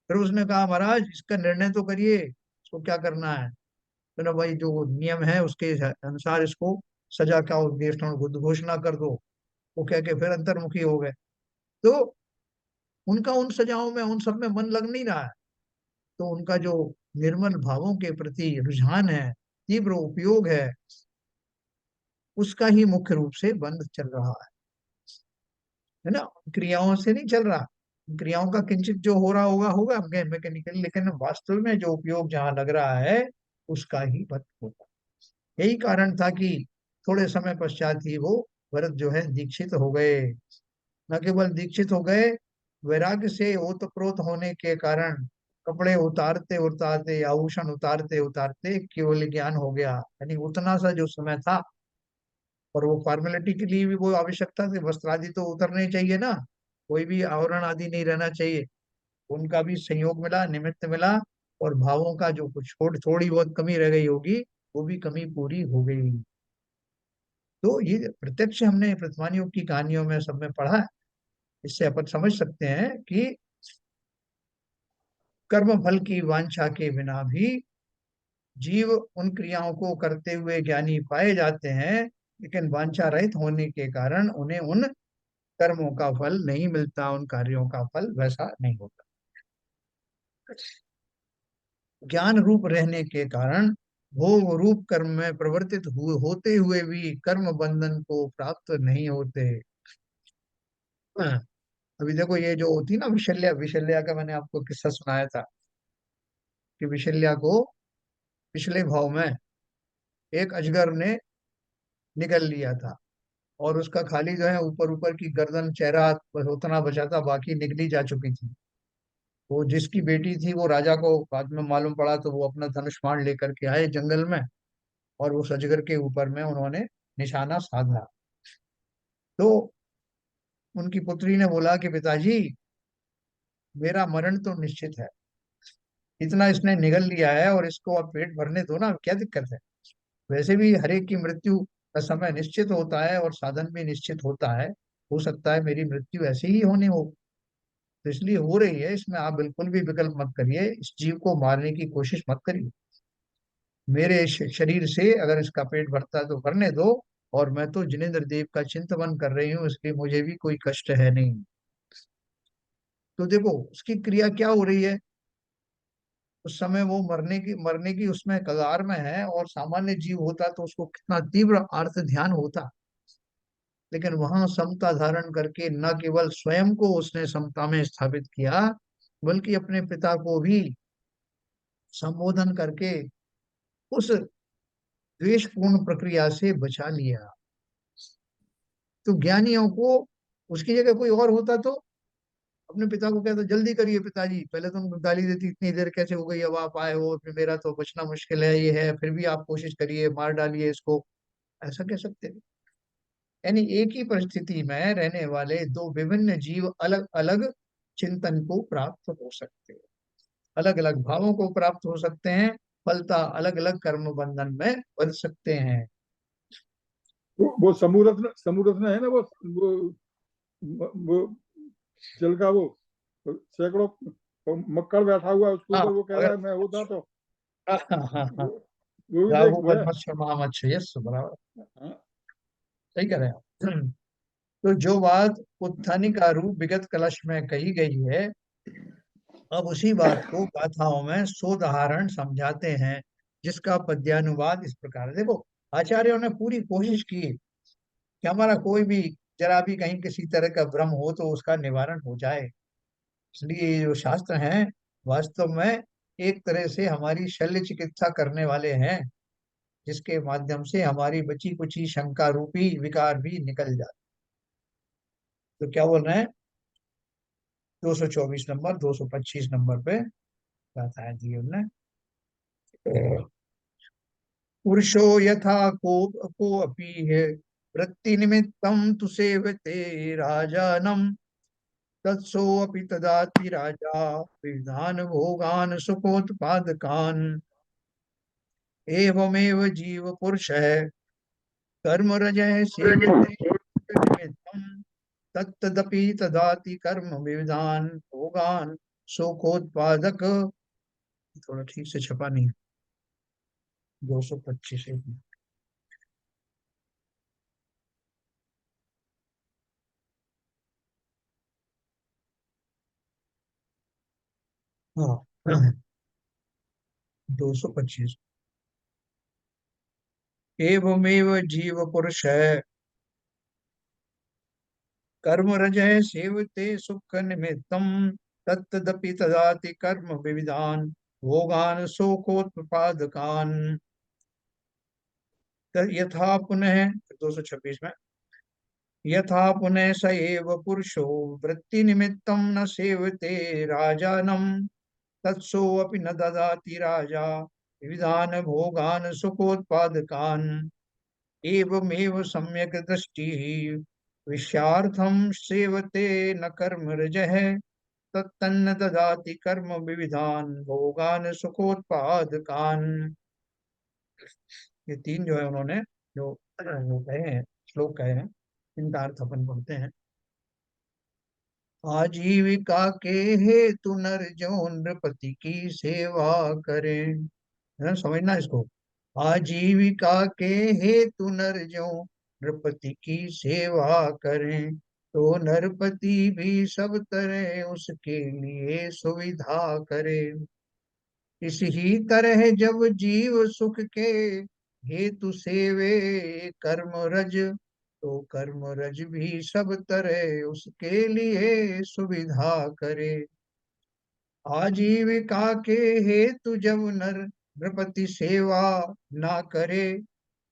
फिर उसने कहा, महाराज इसका निर्णय तो करिए, इसको क्या करना है। तो ना भाई, जो नियम है उसके अनुसार इसको सजा का घोषणा कर दो। वो कह के फिर अंतर्मुखी हो गए। तो उनका उन सजाओं में, उन सब में मन लग नहीं रहा है। तो उनका जो निर्मल भावों के प्रति रुझान है, तीव्र उपयोग उसका ही मुख्य रूप से बंध चल रहा है ना। क्रियाओं से नहीं चल रहा। क्रियाओं का किंचित जो हो रहा होगा होगा मैकेनिकली, लेकिन वास्तव में जो उपयोग जहां लग रहा है उसका ही बंध होगा। यही कारण था कि थोड़े समय पश्चात ही वो भरत जो है दीक्षित हो गए। न केवल दीक्षित हो गए, वैराग्य से ओतप्रोत होने के कारण कपड़े उतारते उतारते, आभूषण उतारते उतारते केवल ज्ञान हो गया। यानी उतना सा जो समय था, और वो फॉर्मेलिटी के लिए भी वो आवश्यकता थी, वस्त्र आदि तो उतरने ही चाहिए ना, कोई भी आवरण आदि नहीं रहना चाहिए। उनका भी संयोग मिला, निमित्त मिला, और भावों का जो कुछ थोड़ी बहुत कमी रह गई होगी, वो भी कमी पूरी हो गई। तो ये प्रत्यक्ष हमने प्रतिमानियों की कहानियों में सब में पढ़ा है। इससे अपन समझ सकते हैं कि कर्म फल की वांछा के बिना भी जीव उन क्रियाओं को करते हुए ज्ञानी पाए जाते हैं, लेकिन वांछा रहित होने के कारण उन्हें उन कर्मों का फल नहीं मिलता, उन कार्यों का फल वैसा नहीं होता। ज्ञान रूप रहने के कारण भोग रूप कर्म में प्रवर्तित होते हुए भी कर्म बंधन को प्राप्त नहीं होते। हाँ, अभी देखो ये जो होती ना विशल्या, विशल्या का मैंने आपको किस्सा सुनाया था कि विशल्या को पिछले भाव में एक अजगर ने निगल लिया था, और उसका खाली जो है ऊपर ऊपर की गर्दन, चेहरा बस उतना बचा था, बाकी निगली जा चुकी थी। वो जिसकी बेटी थी वो राजा को बाद में मालूम पड़ा, तो वो अपना धनुष बाण लेकर के आए जंगल में, और उस अजगर के ऊपर में उन्होंने निशाना साधा। तो उनकी पुत्री ने बोला कि पिताजी, मेरा मरण तो निश्चित है, इतना इसने निगल लिया है और इसको अब पेट भरने दो ना, क्या दिक्कत है। वैसे भी हर एक की मृत्यु का समय निश्चित होता है और साधन भी निश्चित होता है। हो सकता है मेरी मृत्यु ऐसे ही होनी हो, तो इसलिए हो रही है, इसमें आप बिल्कुल भी विकल्प मत करिए, इस जीव को मारने की कोशिश मत करिए। मेरे शरीर से अगर इसका पेट भरता है तो भरने दो, और मैं तो जिनेन्द्र देव का चिंतन कर रही हूँ, इसलिए मुझे भी कोई कष्ट है नहीं। तो देखो उसकी क्रिया क्या हो रही है। उस समय वो मरने की उसमें कगार में है, और सामान्य जीव होता तो उसको कितना तीव्र आर्त ध्यान होता। लेकिन वहां समता धारण करके न केवल स्वयं को उसने समता में स्थापित किया, बल्कि अपने पिता को भी संबोधन करके उस द्वेषपूर्ण प्रक्रिया से बचा लिया। तो ज्ञानियों को, उसकी जगह कोई और होता तो अपने पिता को कहता जल्दी करिए पिताजी, पहले तो उनको गाली देती इतनी देर कैसे हो गई, अब आप आए हो, फिर मेरा तो बचना मुश्किल है, ये है, फिर भी आप कोशिश करिए, मार डालिए इसको, ऐसा कह सकते हैं। यानी एक ही परिस्थिति में रहने वाले दो विभिन्न जीव अलग अलग चिंतन को प्राप्त हो सकते हैं, अलग अलग भावों को प्राप्त हो सकते हैं, फलता अलग अलग कर्म बंधन में बंध सकते हैं। वो समूरत्न है ना, वो जल का वो सैकड़ों मक्कड़ बैठा हुआ है उसके हाँ ऊपर, वो कह रहा अगर है मैं होता तो हाँ हाँ हाँ हाँ, वो भी देख राहु वो है। मच्छर महामच्छ, यस बराबर, हाँ, सही कह रहे हैं आप। तो जो बात उत्थानिका रूप विगत कलश में कही गई है, अब उसी बात को गाथाओं में सोदाहरण समझाते हैं, जिसका पद्यानुवाद इस प्रकार है। देखो, आचार्यों ने पूरी कोशिश की कि हमारा कोई भी जरा भी कहीं किसी तरह का भ्रम हो तो उसका निवारण हो जाए। इसलिए ये जो शास्त्र हैं वास्तव में एक तरह से हमारी शल्य चिकित्सा करने वाले हैं, जिसके माध्यम से हमारी बची कुची शंका रूपी विकार भी निकल जाए। तो क्या बोल रहे हैं, 224 नंबर 225 नंबर पे बताया जी उन्होंने, पुरुषो यथा को अपि है वृत्ति निमित्तम तु सेवते राजानम, तत्सोऽपि तदाति राजा विधान भोगान सुखोत्पादकान, एवमेव जीव पुरुष है कर्म रजः सेवते निमित्तम, तत्तदपि तदाति कर्म विविधान भोगान सुखोत्पादक। थोड़ा ठीक से छपा नहीं, 225 हाँ 225, एवमेव जीव पुरुष है कर्म रजः सेवते सुख निमित्तम, तत्तदपि तदाति कर्म विविधान भोगान शोकोत्पादकान, यथा पुनः 226 में, यथा पुनः स एव पुरुषो वृत्ति निमित्तम न सेवते राजानम, तत्सोऽपि न ददाति राजा विविधान भोगान सुखोत्पादकान, एवमेव सम्यक् दृष्टिः विषयार्थं सेवते न कर्म रजः, तत्तन्न ददाति कर्म विविधान भोगान सुखोत्पादकान। ये तीन जो है उन्होंने जो वो कहे हैं, श्लोक कहे हैं, इनका अर्थ अपन पढ़ते हैं। आजीविका के हेतु नर जो नृपति की सेवा करें, है ना, समझना इसको। आजीविका के हेतु नर जो नृपति की सेवा करें, तो नरपति भी सब तरह उसके लिए सुविधा करे। इसी तरह जब जीव सुख के हेतु सेवे कर्म रज, तो कर्म रज भी सब तरह उसके लिए सुविधा करे। आजीविका के हेतु जब नर नृपति सेवा ना करे,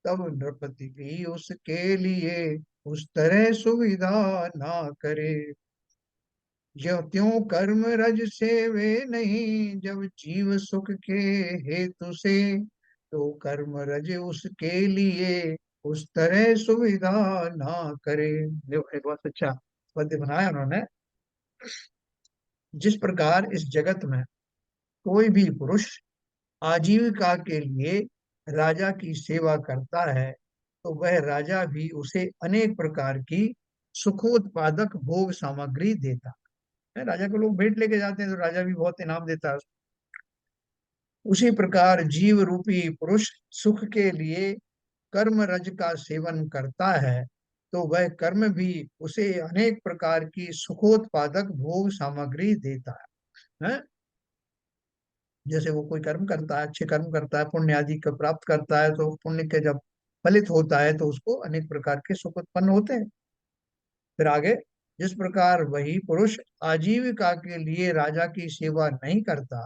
तब नृपति भी उसके लिए उस तरह सुविधा ना करे। जो त्यों कर्म रज से वे नहीं जब जीव सुख के हेतु से, तो कर्म रज उसके लिए उस तरह सुविधा ना करे। देखो, एक बहुत अच्छा पद्य बनाया उन्होंने। जिस प्रकार इस जगत में कोई भी पुरुष आजीविका के लिए राजा की सेवा करता है, तो वह राजा भी उसे अनेक प्रकार की सुखोत्पादक भोग सामग्री देता है। राजा को लोग भेंट लेके जाते हैं तो राजा भी बहुत इनाम देता है। उसी प्रकार जीव रूपी पुरुष सुख के लिए कर्म रज का सेवन करता है, तो वह कर्म भी उसे अनेक प्रकार की सुखोत्पादक भोग सामग्री देता है। जैसे वो कोई कर्म करता है, अच्छे कर्म करता है, पुण्य आदि का प्राप्त करता है, तो पुण्य के जब फलित होता है तो उसको अनेक प्रकार के सुख उत्पन्न होते हैं। फिर आगे, जिस प्रकार वही पुरुष आजीविका के लिए राजा की सेवा नहीं करता,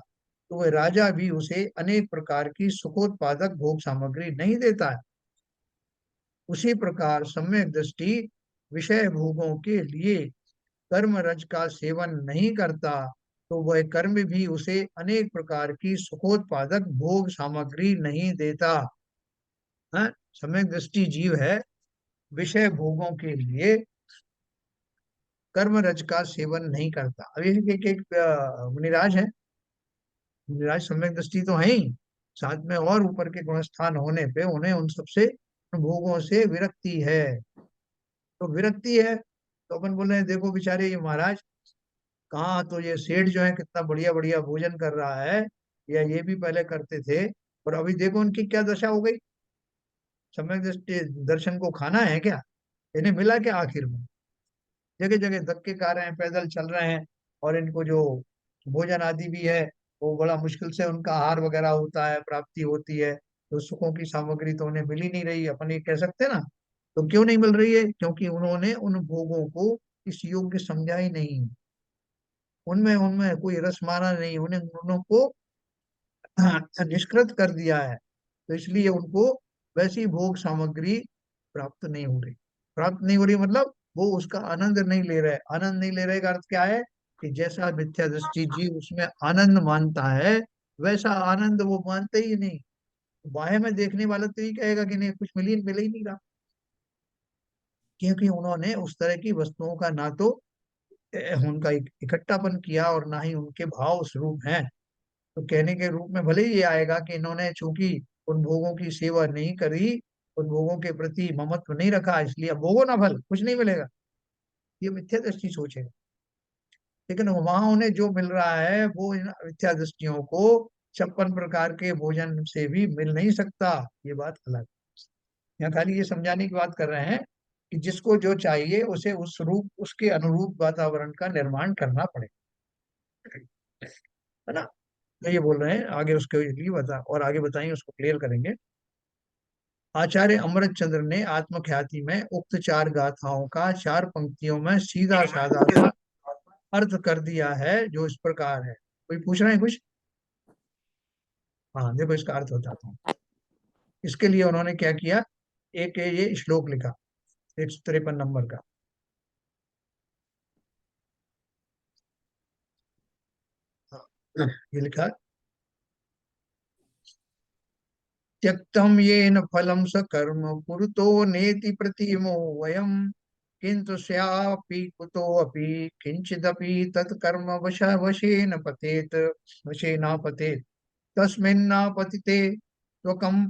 तो वह राजा भी उसे अनेक प्रकार की सुखोत्पादक भोग सामग्री नहीं देता है। उसी प्रकार सम्यक दृष्टि विषय भोगों के लिए कर्म रज का सेवन नहीं करता तो वह कर्म भी उसे अनेक प्रकार की सुखोत्पादक भोग सामग्री नहीं देता। हाँ, सम्यक दृष्टि जीव है, विषय भोगों के लिए कर्म रज का सेवन नहीं करता। अब ये एक मुनिराज है, मुनिराज सम्यक दृष्टि तो है ही, साथ में और ऊपर के गुणस्थान होने पे उन्हें उन सबसे भोगों से विरक्ति है। तो विरक्ति है तो अपन बोले हैं, देखो बेचारे ये महाराज, कहाँ तो ये सेठ जो है कितना बढ़िया बढ़िया भोजन कर रहा है, या ये भी पहले करते थे, और अभी देखो उनकी क्या दशा हो गई। सम्यक दृष्टि दर्शन को खाना है क्या, इन्हें मिला क्या आखिर में? जगह जगह धक्के खा रहे हैं, पैदल चल रहे हैं, और इनको जो भोजन आदि भी है वो बड़ा मुश्किल से उनका आहार वगैरह होता है, प्राप्ति होती है, तो सुखों की सामग्री तो उन्हें मिल ही नहीं रही, अपन ये कह सकते हैं ना। तो क्यों नहीं मिल रही है? क्योंकि उन्होंने उन भोगों को इस योग्य समझा ही नहीं, उनमें उनमें कोई रस माना नहीं, उन्हें उनको निष्कृत कर दिया है। तो इसलिए उनको वैसी भोग सामग्री प्राप्त नहीं हो रही। प्राप्त नहीं हो रही मतलब वो उसका आनंद नहीं ले रहे। आनंद नहीं ले रहे का अर्थ क्या है? कि जैसा मिथ्या दृष्टि जीव उसमें आनंद मानता है, वैसा आनंद वो मानते ही नहीं। बाह्य में देखने वाला तो ये कहेगा कि नहीं, कुछ मिल ही नहीं रहा, क्योंकि उन्होंने उस तरह की वस्तुओं का ना तो उनका इकट्ठापन किया और ना ही उनके भाव स्वरूप हैं। तो कहने के रूप में भले ही ये आएगा कि इन्होंने चूंकि उन भोगों की सेवा नहीं करी, उन भोगों के प्रति ममत्व नहीं रखा, इसलिए अब भोगो ना, फल कुछ नहीं मिलेगा, ये मिथ्या दृष्टि सोच है। लेकिन वहां उन्हें जो मिल रहा है वो इन मिथ्या दृष्टियों को 56 प्रकार के भोजन से भी मिल नहीं सकता। ये बात अलग। यहाँ खाली ये समझाने की बात कर रहे हैं कि जिसको जो चाहिए उसे उस रूप उसके अनुरूप वातावरण का निर्माण करना पड़ेगा, है ना। तो ये बोल रहे हैं आगे, उसके लिए बता और आगे बताएंगे, उसको क्लियर करेंगे। आचार्य अमृत चंद्र ने आत्मख्याति में उक्त 4 गाथाओं का 4 पंक्तियों में सीधा साधा सा अर्थ कर दिया है, जो इस प्रकार है। कोई पूछ रहे हैं कुछ? हाँ देखो, इसका अर्थ बताता हूँ। इसके लिए उन्होंने क्या किया, एक ये श्लोक लिखा 153 नंबर का। हाँ, ये लिखा, त्यक्तम येन फलम स कर्म पुरुतो नेति प्रतिमो वयम किंतु स्यापि कुतोऽपि किंचिदपि तत्कर्म वशेन पतेत, वशेना पतेत तस्मिन्ना पतिते त्वकं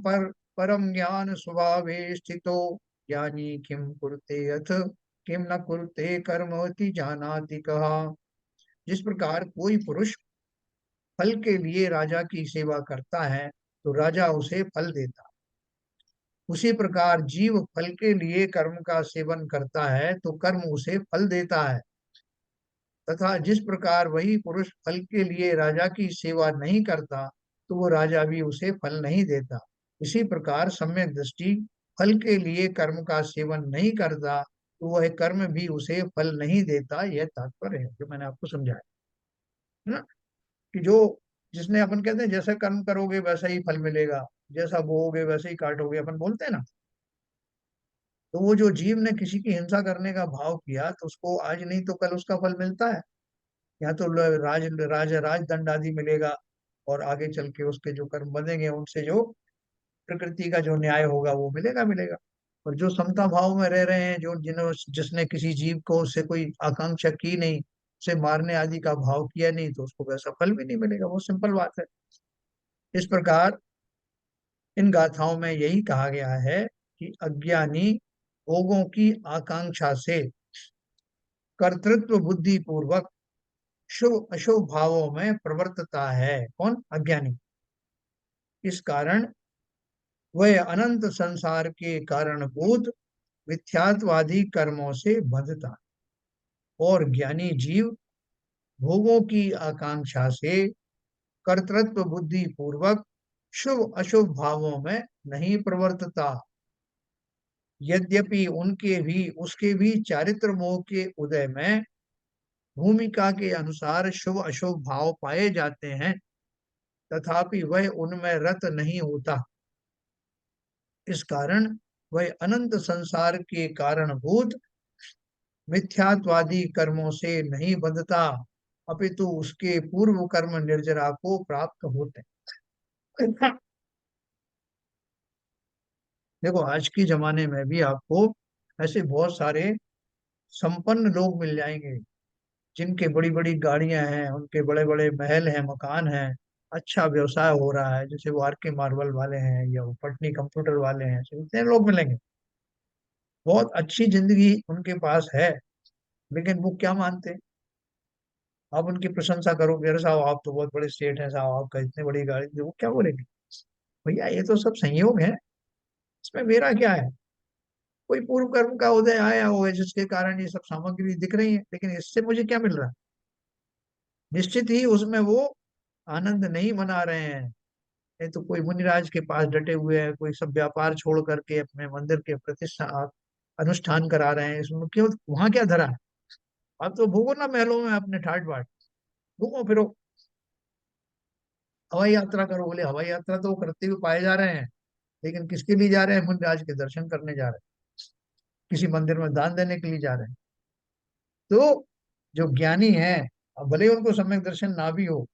परम ज्ञान स्वभावे स्थितो ज्ञानी किम कुरुते अथ किम न कुरुते कर्मवति जानाति कहा। जिस प्रकार कोई पुरुष फल के लिए राजा की सेवा करता है तो राजा उसे फल देता, उसी प्रकार जीव फल के लिए कर्म का सेवन करता है तो कर्म उसे फल देता है। तथा जिस प्रकार वही पुरुष फल के लिए राजा की सेवा नहीं करता तो वो राजा भी उसे फल नहीं देता। इसी प्रकार सम्यक दृष्टि फल के लिए कर्म का सेवन नहीं करता तो वह कर्म भी उसे फल नहीं देता। यह तात्पर्य है जो मैंने आपको समझाया, है ना। कि जो जिसने, अपन कहते हैं जैसा कर्म करोगे वैसा ही फल मिलेगा, जैसा बोओगे वैसे ही काटोगे, अपन बोलते हैं ना। तो वो जो जीव ने किसी की हिंसा करने का भाव किया तो उसको आज नहीं तो कल उसका फल मिलता है। या तो राजदंड आदि मिलेगा, और आगे चल के उसके जो कर्म बनेंगे उनसे जो प्रकृति का जो न्याय होगा वो मिलेगा मिलेगा। और जो समता भाव में रह रहे हैं, जो जिसने किसी जीव को उससे कोई आकांक्षा की नहीं, उसे मारने आदि का भाव किया नहीं, तो उसको वैसा फल भी नहीं मिलेगा। बहुत सिंपल बात है। इस प्रकार इन गाथाओं में यही कहा गया है कि अज्ञानी भोगों की आकांक्षा से कर्तृत्व बुद्धि पूर्वक शुभ अशुभ भावों में प्रवर्तता है। कौन? अज्ञानी। इस कारण वह अनंत संसार के कारणभूत मिथ्यात्वादी कर्मों से बंधता, और ज्ञानी जीव भोगों की आकांक्षा से कर्तृत्व बुद्धि पूर्वक शुभ अशुभ भावों में नहीं प्रवर्तता। यद्यपि उसके भी चारित्र मोह के उदय में भूमिका के अनुसार शुभ अशुभ भाव पाए जाते हैं, तथापि वह उनमें रत नहीं होता। इस कारण वह अनंत संसार के कारणभूत मिथ्यात्वादी कर्मों से नहीं बंधता, अपितु उसके पूर्व कर्म निर्जरा को प्राप्त होते हैं। देखो आज के जमाने में भी आपको ऐसे बहुत सारे संपन्न लोग मिल जाएंगे जिनके बड़ी बड़ी गाड़ियां हैं, उनके बड़े बड़े महल हैं, मकान हैं, अच्छा व्यवसाय हो रहा है, जैसे वो आर के मार्बल वाले हैं या वो पटनी कंप्यूटर वाले हैं, ऐसे इतने लोग मिलेंगे, बहुत अच्छी जिंदगी उनके पास है। लेकिन वो क्या मानते हैं? आप उनकी प्रशंसा करोगे, अरे साहब आप तो बहुत बड़े सेठ हैं साहब, आपका इतनी बड़ी गाड़ी, वो क्या बोलेंगे? भैया ये तो सब संयोग है, इसमें मेरा क्या है? कोई पूर्व कर्म का उदय आया हो है जिसके कारण ये सब सामग्री दिख रही है, लेकिन इससे मुझे क्या मिल रहा है? निश्चित ही उसमें वो आनंद नहीं मना रहे हैं। ये तो कोई मुनिराज के पास डटे हुए हैं, कोई सब व्यापार छोड़ करके अपने मंदिर के प्रतिष्ठा अनुष्ठान करा रहे हैं, इसमें क्यों, वहां क्या धरा है? आप तो भोगो ना महलों में अपने ठाट बाट, घूमो फिरो, हवाई यात्रा करो। बोले हवाई यात्रा तो वो करते हुए पाए जा रहे हैं, लेकिन किसके लिए जा रहे हैं? मुनिराज के दर्शन करने जा रहे हैं, किसी मंदिर में दान देने के लिए जा रहे हैं। तो जो ज्ञानी है, अब भले ही उनको सम्यक दर्शन ना भी हो,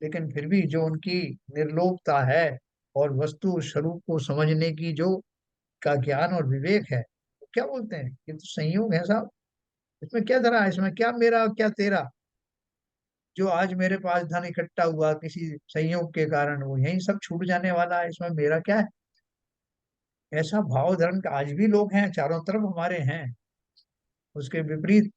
लेकिन फिर भी जो उनकी निर्लोभता है और वस्तु स्वरूप को समझने की जो का ज्ञान और विवेक है, वो क्या बोलते हैं? ये तो संयोग है साहब, इसमें क्या धरा है, इसमें क्या मेरा क्या तेरा? जो आज मेरे पास धन इकट्ठा हुआ किसी संयोग के कारण, वो यही सब छूट जाने वाला है, इसमें मेरा क्या है? ऐसा भाव धर्म का आज भी लोग हैं, चारों तरफ हमारे हैं। उसके विपरीत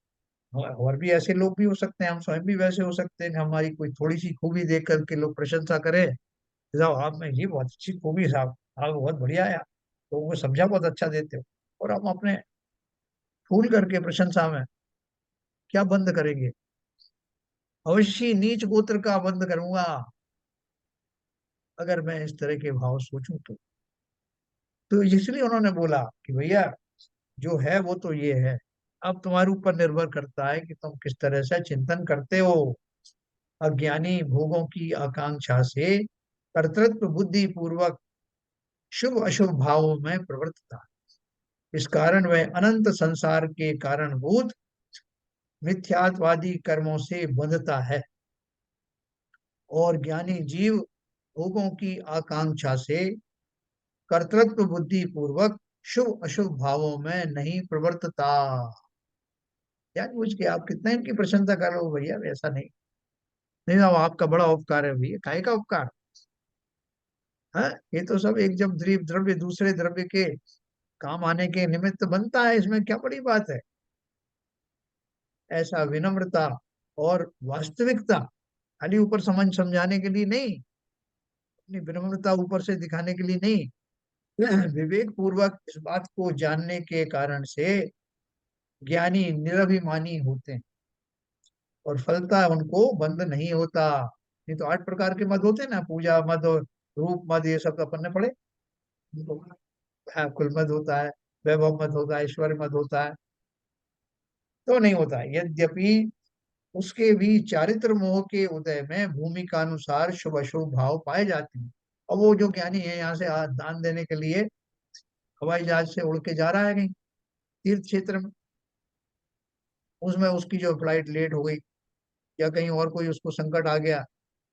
और भी ऐसे लोग भी हो सकते हैं, हम स्वयं भी वैसे हो सकते हैं कि हमारी कोई थोड़ी सी खूबी देख करके लोग प्रशंसा करें, साहब आप में ये बहुत अच्छी खूबी है साहब, आप बहुत बढ़िया है, तो उनको समझा बहुत अच्छा देते हो, और हम अपने फूल करके प्रशंसा में क्या बंद करेंगे? अवश्य नीच गोत्र का बंद करूंगा अगर मैं इस तरह के भाव सोचूं तो इसलिए उन्होंने बोला कि भैया जो है वो तो ये है, अब तुम्हारे ऊपर निर्भर करता है कि तुम किस तरह से चिंतन करते हो। अज्ञानी भोगों की आकांक्षा से कर्तृत्व बुद्धि पूर्वक शुभ अशुभ भावों में प्रवृत्तता, इस कारण वह अनंत संसार के कारणभूत मिथ्यात्वादी कर्मों से बंधता है, और ज्ञानी जीव भोगों की आकांक्षा से कर्तृत्व बुद्धि पूर्वक शुभ अशुभ भावों में नहीं प्रवर्तता। यार पूछ के आप कितना इनकी प्रशंसा कर रहे हो भैया, ऐसा नहीं, नहीं साहब आपका बड़ा उपकार है भैया, काहे का उपकार है? ये तो सब एक जब द्रव्य दूसरे द्रव्य के काम आने के निमित्त बनता है, इसमें क्या बड़ी बात है? ऐसा विनम्रता और वास्तविकता खाली ऊपर समझाने के लिए नहीं, अपनी विनम्रता ऊपर से दिखाने के लिए नहीं, विवेक पूर्वक इस बात को जानने के कारण से ज्ञानी निरभिमानी होते हैं, और फलता उनको बंद नहीं होता। नहीं तो 8 प्रकार के मद होते हैं ना, पूजा मद और रूप मद, ये सब तो अपन ने पढ़े। हाँ, कुल मद होता है, वैभव मद होता है, ऐश्वर्य मद होता है, तो नहीं होता है। यद्यपि उसके भी चारित्र मोह के उदय में भूमिका अनुसार शुभ अशुभ भाव पाए जाते हैं। अब वो जो ज्ञानी है यहाँ से दान देने के लिए हवाई जहाज से उड़ के जा रहा है कहीं तीर्थ क्षेत्र में, उसमें उसकी जो फ्लाइट लेट हो गई, या कहीं और कोई उसको संकट आ गया,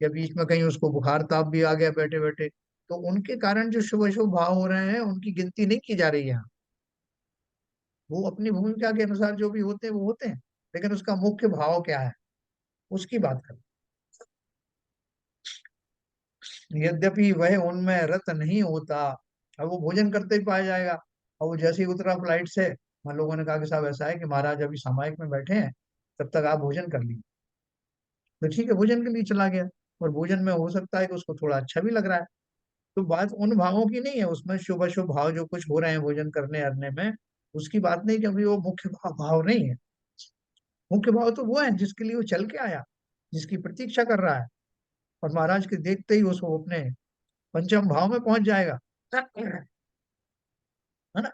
या बीच में कहीं उसको बुखार ताप भी आ गया बैठे बैठे, तो उनके कारण जो शुभ अशुभ भाव हो रहे हैं उनकी गिनती नहीं की जा रही है। वो अपनी भूमिका के अनुसार जो भी होते हैं वो होते हैं, लेकिन उसका मुख्य भाव क्या है उसकी बात करें। यद्यपि वह उनमें रत नहीं होता, अब वो भोजन करते ही पाया जाएगा। और वो जैसे ही उतरा फ्लाइट से, हम लोगों ने कहा कि साहब ऐसा है कि महाराज अभी सामायिक में बैठे हैं, तब तक आप भोजन कर लीजिए, तो ठीक है भोजन के लिए चला गया, और भोजन में हो सकता है कि उसको थोड़ा अच्छा भी लग रहा है। तो बात उन भावों की नहीं है, उसमें शुभ अशुभ भाव जो कुछ हो रहे हैं भोजन करने अरने में, उसकी बात नहीं, क्योंकि वो मुख्य भाव नहीं है। मुख्य भाव तो वो है जिसके लिए वो चल के आया, जिसकी प्रतीक्षा कर रहा है, और महाराज के देखते ही उसको अपने पंचम भाव में पहुंच जाएगा, है ना?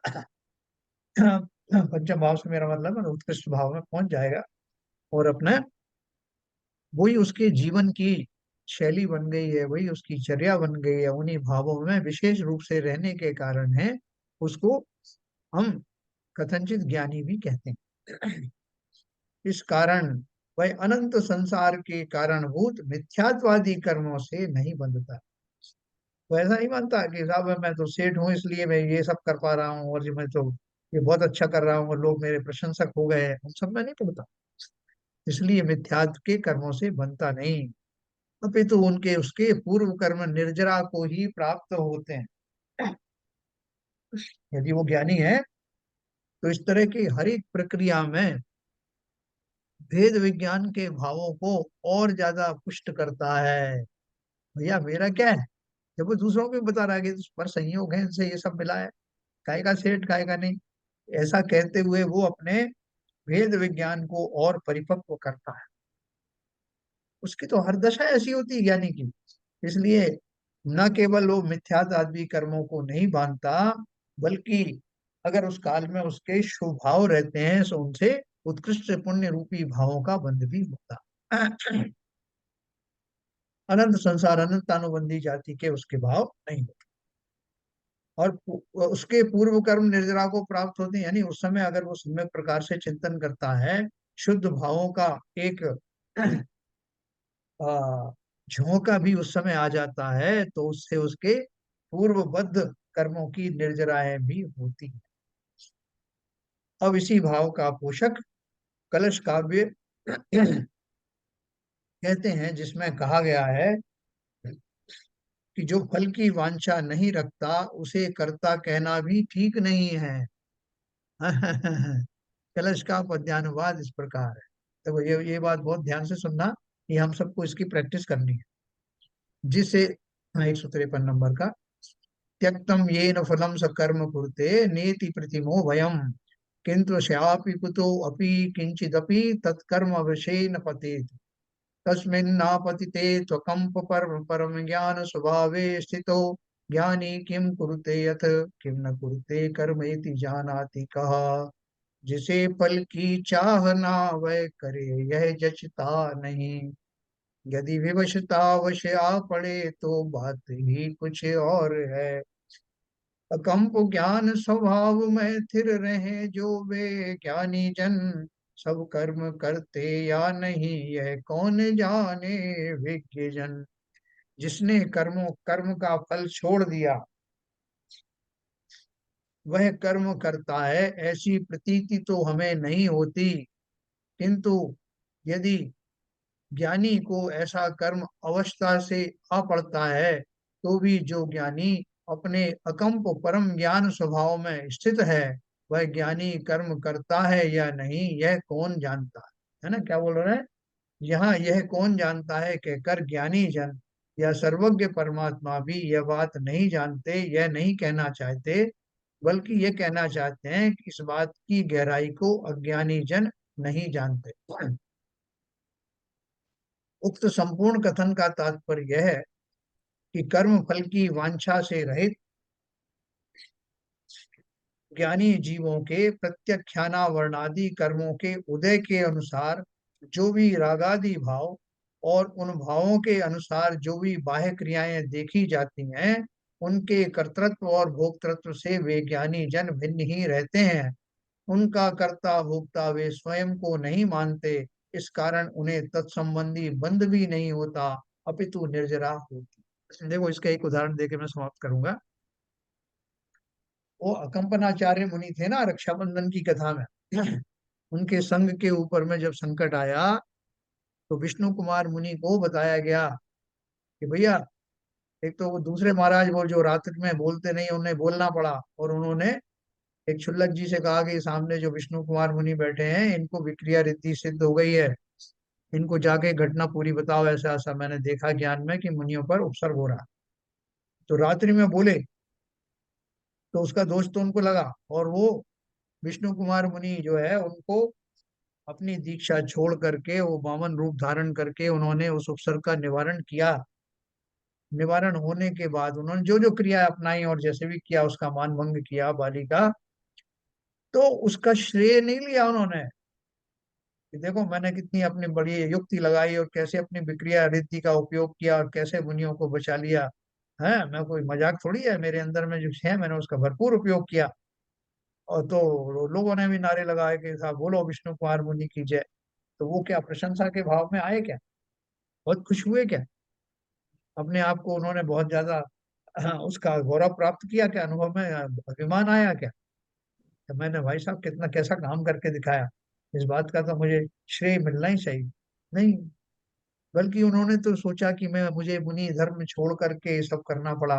पंचम भाव से मेरा मतलब है उत्कृष्ट भाव में पहुंच जाएगा, और अपने वही उसके जीवन की शैली बन गई है, वही उसकी चर्या बन गई है, उन्हीं भावों में विशेष रूप से रहने के कारण है उसको हम कथनचित ज्ञानी भी कहते हैं। इस कारण वह अनंत संसार के कारणभूत मिथ्यात्वादी कर्मों से नहीं बंधता। वो ऐसा नहीं मानता कि साहब मैं तो सेठ हूँ इसलिए मैं ये सब कर पा रहा हूँ, और मैं तो ये बहुत अच्छा कर रहा हूँ और लोग मेरे प्रशंसक हो गए हैं, उन सब में नहीं पड़ता। इसलिए मिथ्यात्व के कर्मों से बनता नहीं, अपितु उनके उसके पूर्व कर्म निर्जरा को ही प्राप्त होते हैं। यदि वो ज्ञानी है तो इस तरह की हर एक प्रक्रिया में भेद विज्ञान के भावों को और ज्यादा पुष्ट करता है। भैया मेरा क्या है, जब वो दूसरों को भी बता रहा है कि इस पर संयोग है, इनसे ये सब मिला है, खाएगा सेठ खाएगा नहीं, ऐसा कहते हुए वो अपने भेद विज्ञान को और परिपक्व करता है। उसकी तो हर दशा ऐसी होती है ज्ञानी की। इसलिए न केवल वो मिथ्यात्वादी कर्मों को नहीं बांधता, बल्कि अगर उस काल में उसके शुभ भाव रहते हैं तो उनसे उत्कृष्ट पुण्य रूपी भावों का बंध भी होता। अनंत संसार अनंत अनुबंधी जाति के उसके भाव नहीं होते, और उसके पूर्व कर्म निर्जरा को प्राप्त होते हैं। यानी उस समय अगर वो सम्यक प्रकार से चिंतन करता है, शुद्ध भावों का एक आ, झोंका भी उस समय आ जाता है, तो उससे उसके पूर्वबद्ध कर्मों की निर्जराएं भी होती हैं। अब इसी भाव का पोषक कलश काव्य कहते हैं, जिसमें कहा गया है कि जो फल की वांछा नहीं रखता उसे कर्ता कहना भी ठीक नहीं है। कलश का पद्यानुवाद इस प्रकार है। देखो ये बात बहुत ध्यान से सुनना, कि हम सबको इसकी प्रैक्टिस करनी है। जिसे 153 नंबर का, त्यक्तम येन फलम सकर्म कुरुते नेति प्रतिमो भयम किंतु श्यापि कुतो अपि किंचिदपि तत्कर्म अवशेन पतेत् तस्मिन्नापतिते त्वकंप परम ज्ञान स्वभावे स्थितो ज्ञानी किम कुरुते यथ किम न कुरुते कर्मेति जानाति कहा। जिसे फल की चाह ना वह करे यह जचता नहीं, यदि विवशता वश आ पड़े तो बात ही कुछ और है। अकंप ज्ञान स्वभाव में थिर रहे जो वे ज्ञानी जन, सब कर्म करते या नहीं यह कौन जाने विज्ञ जन। जिसने कर्म का फल छोड़ दिया वह कर्म करता है, ऐसी प्रतीति तो हमें नहीं होती, किंतु यदि ज्ञानी को ऐसा कर्म अवस्था से आ पड़ता है, तो भी जो ज्ञानी अपने अकंप परम ज्ञान स्वभाव में स्थित है, वह ज्ञानी कर्म करता है या नहीं यह कौन जानता है ना, क्या बोल रहे हैं यहाँ, यह कौन जानता है कहकर ज्ञानी जन या सर्वज्ञ परमात्मा भी यह बात नहीं जानते, यह नहीं कहना चाहते, बल्कि ये कहना चाहते हैं कि इस बात की गहराई को अज्ञानी जन नहीं जानते। उक्त संपूर्ण कथन का तात्पर्य यह है कि कर्म फल की वांछा से रहित ज्ञानी जीवों के प्रत्याख्याना वर्णादि कर्मों के उदय के अनुसार जो भी रागादि भाव और उन भावों के अनुसार जो भी बाह्य क्रियाएं देखी जाती हैं, उनके कर्तृत्व और भोक्तृत्व से वे ज्ञानी जन भिन्न ही रहते हैं। उनका कर्ता भोक्ता वे स्वयं को नहीं मानते, इस कारण उन्हें तत्संबंधी बंध भी नहीं होता, अपितु निर्जरा होती। देखो इसका एक उदाहरण देके मैं समाप्त करूंगा। वो अकंपनाचार्य मुनि थे ना रक्षाबंधन की कथा में, उनके संग के ऊपर में जब संकट आया, तो विष्णु कुमार मुनि को बताया गया कि भैया, एक तो वो दूसरे महाराज वो जो रात्रि में बोलते नहीं, उन्हें बोलना पड़ा, और उन्होंने एक क्षुल्लक जी से कहा कि सामने जो विष्णु कुमार मुनि बैठे हैं इनको विक्रिया रिद्धि सिद्ध हो गई है, इनको जाके घटना पूरी बताओ, ऐसा ऐसा मैंने देखा ज्ञान में कि मुनियों पर उपसर्ग हो रहा। तो रात्रि में बोले तो उसका दोष तो उनको लगा, और वो विष्णु कुमार मुनि जो है उनको अपनी दीक्षा छोड़ करके वो वामन रूप धारण करके उन्होंने उस उपसर्ग का निवारण किया। निवारण होने के बाद उन्होंने जो जो क्रिया अपनाई और जैसे भी किया उसका मान भंग किया बाली का, तो उसका श्रेय नहीं लिया उन्होंने कि देखो मैंने कितनी अपनी बड़ी युक्ति लगाई और कैसे अपनी विक्रिया रीति का उपयोग किया और कैसे मुनियों को बचा लिया है, मैं कोई मजाक थोड़ी है, मेरे अंदर में जो है मैंने उसका भरपूर उपयोग किया। और तो लोगों ने भी नारे लगाए कि साहब बोलो विष्णु कुमार मुनि की जय। तो वो क्या प्रशंसा के भाव में आए क्या? बहुत खुश हुए क्या? अपने आप को उन्होंने बहुत ज्यादा उसका गौरव प्राप्त किया क्या? अनुभव में अभिमान आया क्या? तो मैंने भाई साहब कितना कैसा काम करके दिखाया, इस बात का तो मुझे श्रेय मिलना ही चाहिए। नहीं, बल्कि उन्होंने तो सोचा कि मैं मुझे मुनि धर्म छोड़ करके ये सब करना पड़ा,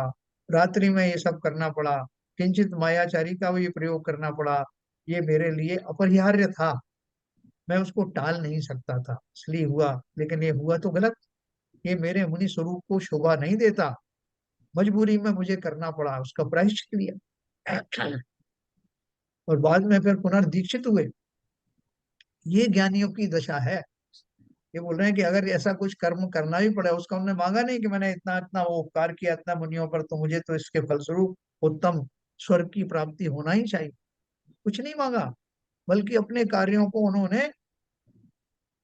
रात्रि में ये सब करना पड़ा, किंचित मायाचारी का भी प्रयोग करना पड़ा, ये मेरे लिए अपरिहार्य था, मैं उसको टाल नहीं सकता था, इसलिए हुआ। लेकिन ये हुआ तो गलत, ये मेरे मुनि स्वरूप को शोभा नहीं देता, मजबूरी में मुझे करना पड़ा, उसका प्रायश्चित लिया। और बाद में फिर पुनर्दीक्षित हुए। ये ज्ञानियों की दशा है। ये बोल रहे हैं कि अगर ऐसा कुछ कर्म करना भी पड़े, उसका उन्होंने मांगा नहीं कि मैंने इतना इतना वो उपकार किया इतना मुनियों पर, तो मुझे तो इसके फलस्वरूप उत्तम स्वर्ग की प्राप्ति होना ही चाहिए, कुछ नहीं मांगा। बल्कि अपने कार्यों को उन्होंने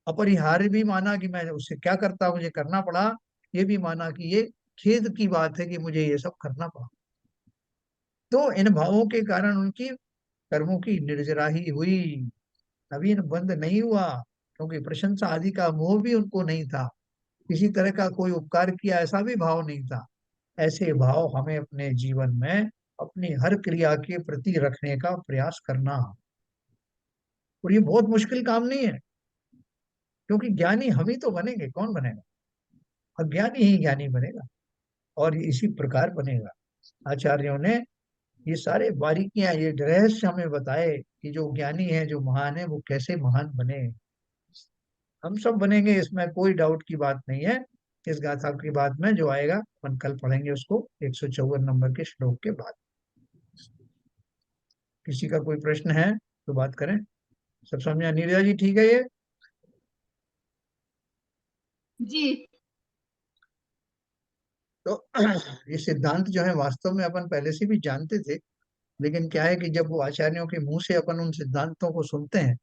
अपरिहार्य भी माना कि मैं उससे क्या करता, मुझे करना पड़ा। ये भी माना कि ये खेद की बात है कि मुझे ये सब करना पड़ा। तो इन भावों के कारण उनकी कर्मों की निर्जराही हुई, नवीन बंद नहीं हुआ, क्योंकि प्रशंसा आदि का मोह भी उनको नहीं था, किसी तरह का कोई उपकार किया ऐसा भी भाव नहीं था। ऐसे भाव हमें अपने जीवन में अपनी हर क्रिया के प्रति रखने का प्रयास करना। और ये बहुत मुश्किल काम नहीं है, क्योंकि ज्ञानी हम ही तो बनेंगे, कौन बनेगा? अज्ञानी ही ज्ञानी बनेगा, और इसी प्रकार बनेगा। आचार्यों ने ये सारे बारीकियां, ये रहस्य हमें बताए कि जो ज्ञानी है, जो महान है, वो कैसे महान बने। हम सब बनेंगे, इसमें कोई डाउट की बात नहीं है। इस गाथा की बात में जो आएगा अपन कल पढ़ेंगे उसको 154 नंबर के श्लोक के बाद। किसी का कोई प्रश्न है तो बात करें। सब समझा? नीरजा जी ठीक है ये? जी। तो ये सिद्धांत जो है वास्तव में अपन पहले से भी जानते थे, लेकिन क्या है कि जब वो आचार्यों के मुंह से अपन उन सिद्धांतों को सुनते हैं,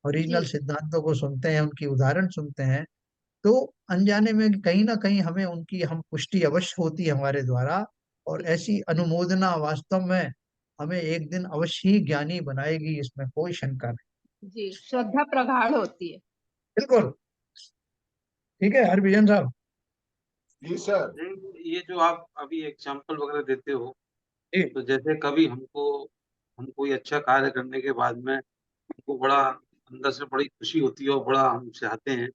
ओरिजिनल जी सिद्धांतों को सुनते हैं, उनकी उदाहरण सुनते हैं, तो अनजाने में कहीं ना कहीं हमें उनकी हम पुष्टि अवश्य होती है हमारे द्वारा। और ऐसी अनुमोदना वास्तव में हमें एक दिन अवश्य ही ज्ञानी बनाएगी, इसमें कोई शंका नहीं। जी, श्रद्धा प्रगाढ़ होती है। बिल्कुल ठीक है हरभजन साहब। जी सर। नहीं, ये जो आप अभी एग्जाम्पल वगैरह देते हो, जी तो जैसे कभी हम कोई अच्छा कार्य करने के बाद में हमको बड़ा अंदर से बड़ी खुशी होती है और बड़ा हम चाहते हैं,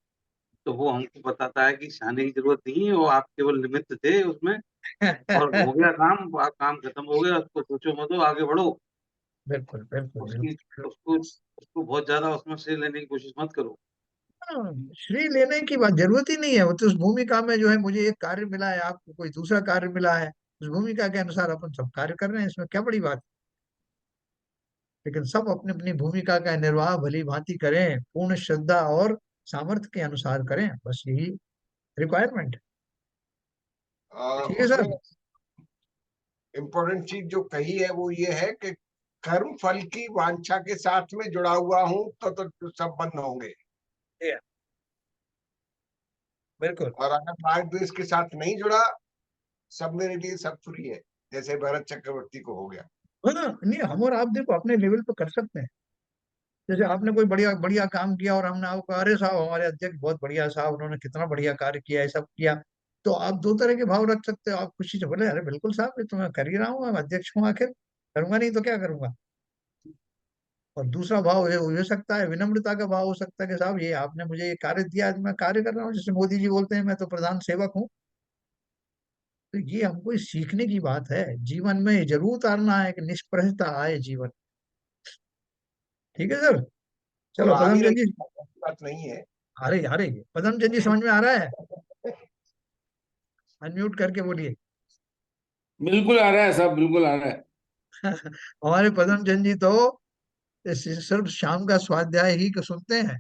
तो वो हमको बताता है कि चाहने की जरूरत नहीं है, वो आप केवल निमित्त थे उसमें, और हो गया काम, काम खत्म हो गया, उसको सोचो मत, आगे बढ़ो। बिल्कुल बिल्कुल उसकी बिल्कुल। उसको उसको बहुत ज्यादा उसमें से लेने की कोशिश मत करो। हाँ, श्री लेने की बात जरूरत ही नहीं है। वो तो उस भूमिका में जो है, मुझे एक कार्य मिला है, आपको कोई दूसरा कार्य मिला है, उस भूमिका के अनुसार अपन सब कार्य कर रहे हैं, इसमें क्या बड़ी बात है। लेकिन सब अपनी अपनी भूमिका का निर्वाह भली भांति करें, पूर्ण श्रद्धा और सामर्थ्य के अनुसार करें, बस यही रिक्वायरमेंट है। ठीक है उसमें सर। इम्पोर्टेंट चीज जो कही है वो ये है कि कर्म फल की वांछा के साथ में जुड़ा हुआ हूं तो सब बंद होंगे। ये, बिल्कुल। और अगर राग द्वेष के साथ नहीं जुड़ा, सब मेरे लिए सब फ्री है, जैसे भरत चक्रवर्ती को हो गया। हाँ नहीं, हम और आप देखो अपने लेवल पे कर सकते हैं। जैसे आपने कोई बढ़िया बढ़िया काम किया और हमने आपको, अरे साहब हमारे अध्यक्ष बहुत बढ़िया साहब, उन्होंने कितना बढ़िया कार्य किया, ये सब किया, तो आप दो तरह के भाव रख सकते हो। आप खुशी से बोले अरे बिल्कुल साहब, ये तो मैं कर ही रहा हूँ, मैं अध्यक्ष हूँ, आखिर करूंगा नहीं तो क्या करूंगा। और दूसरा भाव ये हो सकता है, विनम्रता का भाव हो सकता है कि साहब ये आपने मुझे ये कार्य दिया, आज मैं कार्य कर रहा हूँ, जैसे मोदी जी बोलते हैं मैं तो प्रधान सेवक हूँ। तो ये हमको इस सीखने की बात है, जीवन में ये जरूर उतारना है कि निष्पृहता आए जीवन। ठीक है सर। और चलो आ भी पदमचंद रही जी। बात नहीं है। आ रही है पदमचंद जी, समझ में आ रहा है? अनम्यूट करके बोलिए। बिल्कुल आ रहा है, सब बिल्कुल आ रहा है। हमारे पदमचंद जी तो सिर्फ शाम का स्वाध्याय ही को सुनते हैं,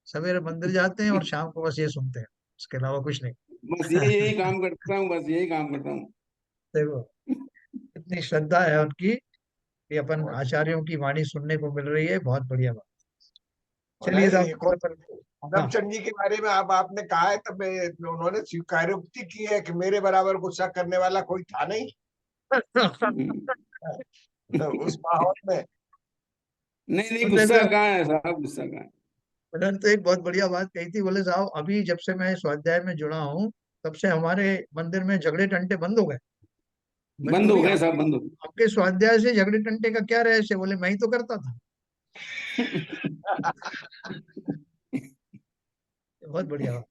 सवेरे मंदिर जाते हैं और शाम को बस ये सुनते हैं, उसके अलावा कुछ नहीं। बस यही काम करता हूँ, बस यही काम करता हूँ। देखो इतनी श्रद्धा है उनकी कि अपन आचार्यों की वाणी सुनने को मिल रही है, बहुत बढ़िया बात। और चलिए नहीं, एक और साहब। हाँ धर्मचंद जी के बारे में अब आपने कहा है, तब उन्होंने स्वीकारोक्ति की है कि मेरे बराबर गुस्सा करने वाला कोई था नहीं। हम्म। तो उस माहौल में नहीं उन्होंने गुस्सा तो कहाँ है साहब, गुस्सा कहाँ है। उन्होंने तो एक बहुत बढ़िया बात कही थी। बोले साहब अभी जब से मैं स्वाध्याय में जुड़ा हूँ तब से हमारे मंदिर में झगड़े टंटे बंद हो गए। मैंने बंद कहा हो भाई गए साहब, आपके बंद हो गए। आपके स्वाध्याय से झगड़े टंटे का क्या रहस्य? बोले मैं ही तो करता था। बहुत बढ़िया बात।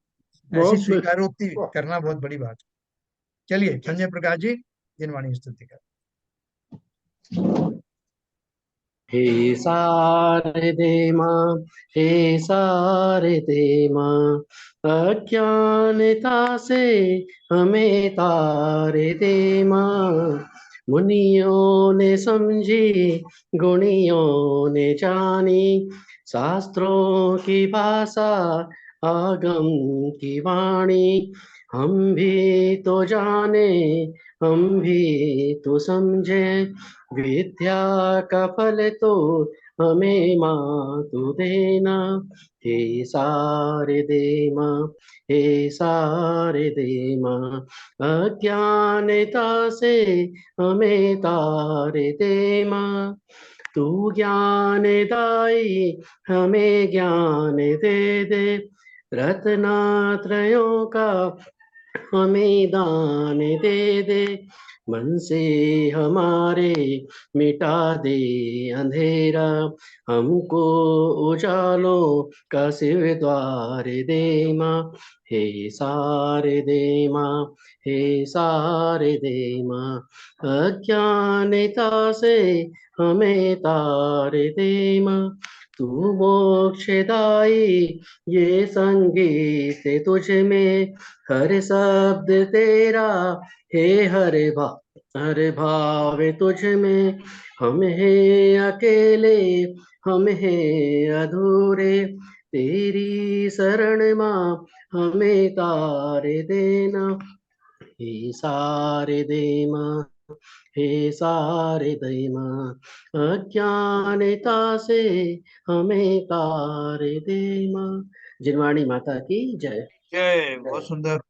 ऐसी बहुत स्वीकारोक्ति करना बहुत बड़ी बात है। चलिए संजय प्रकाश जी जिनवाणी स्तुति कर। हे शारदे मां, हे शारदे मां, अज्ञानता से हमें तारे दे मां। मुनियों ने समझी, गुणियों ने जानी, शास्त्रों की भाषा, आगम की वाणी। हम भी तो जाने, हम भी तो समझे, विद्या का फल तो हमें माँ तू देना। हे शारदे माँ, हे शारदे माँ, अज्ञानता से हमें तारे दे माँ। तू ज्ञानदायी हमें ज्ञान दे दे, रत्नात्रयों का हमें दान दे दे। मन से हमारे मिटा दे अंधेरा, हमको उजालों का शिव द्वार दे माँ। हे शारदे माँ, हे शारदे माँ, अज्ञानता से हमें तार दे माँ। तू मोक्षदायी ये संगीत तुझ में, हर शब्द तेरा हे हर भाव तुझ में। हम हैं अकेले, हम हैं अधूरे, तेरी शरण माँ हमें तारे देना। हे शारदे माँ, हे शारदे माँ, अज्ञानता से हमें तारे दे माँ। जिनवाणी माता की जय। जय। बहुत सुंदर।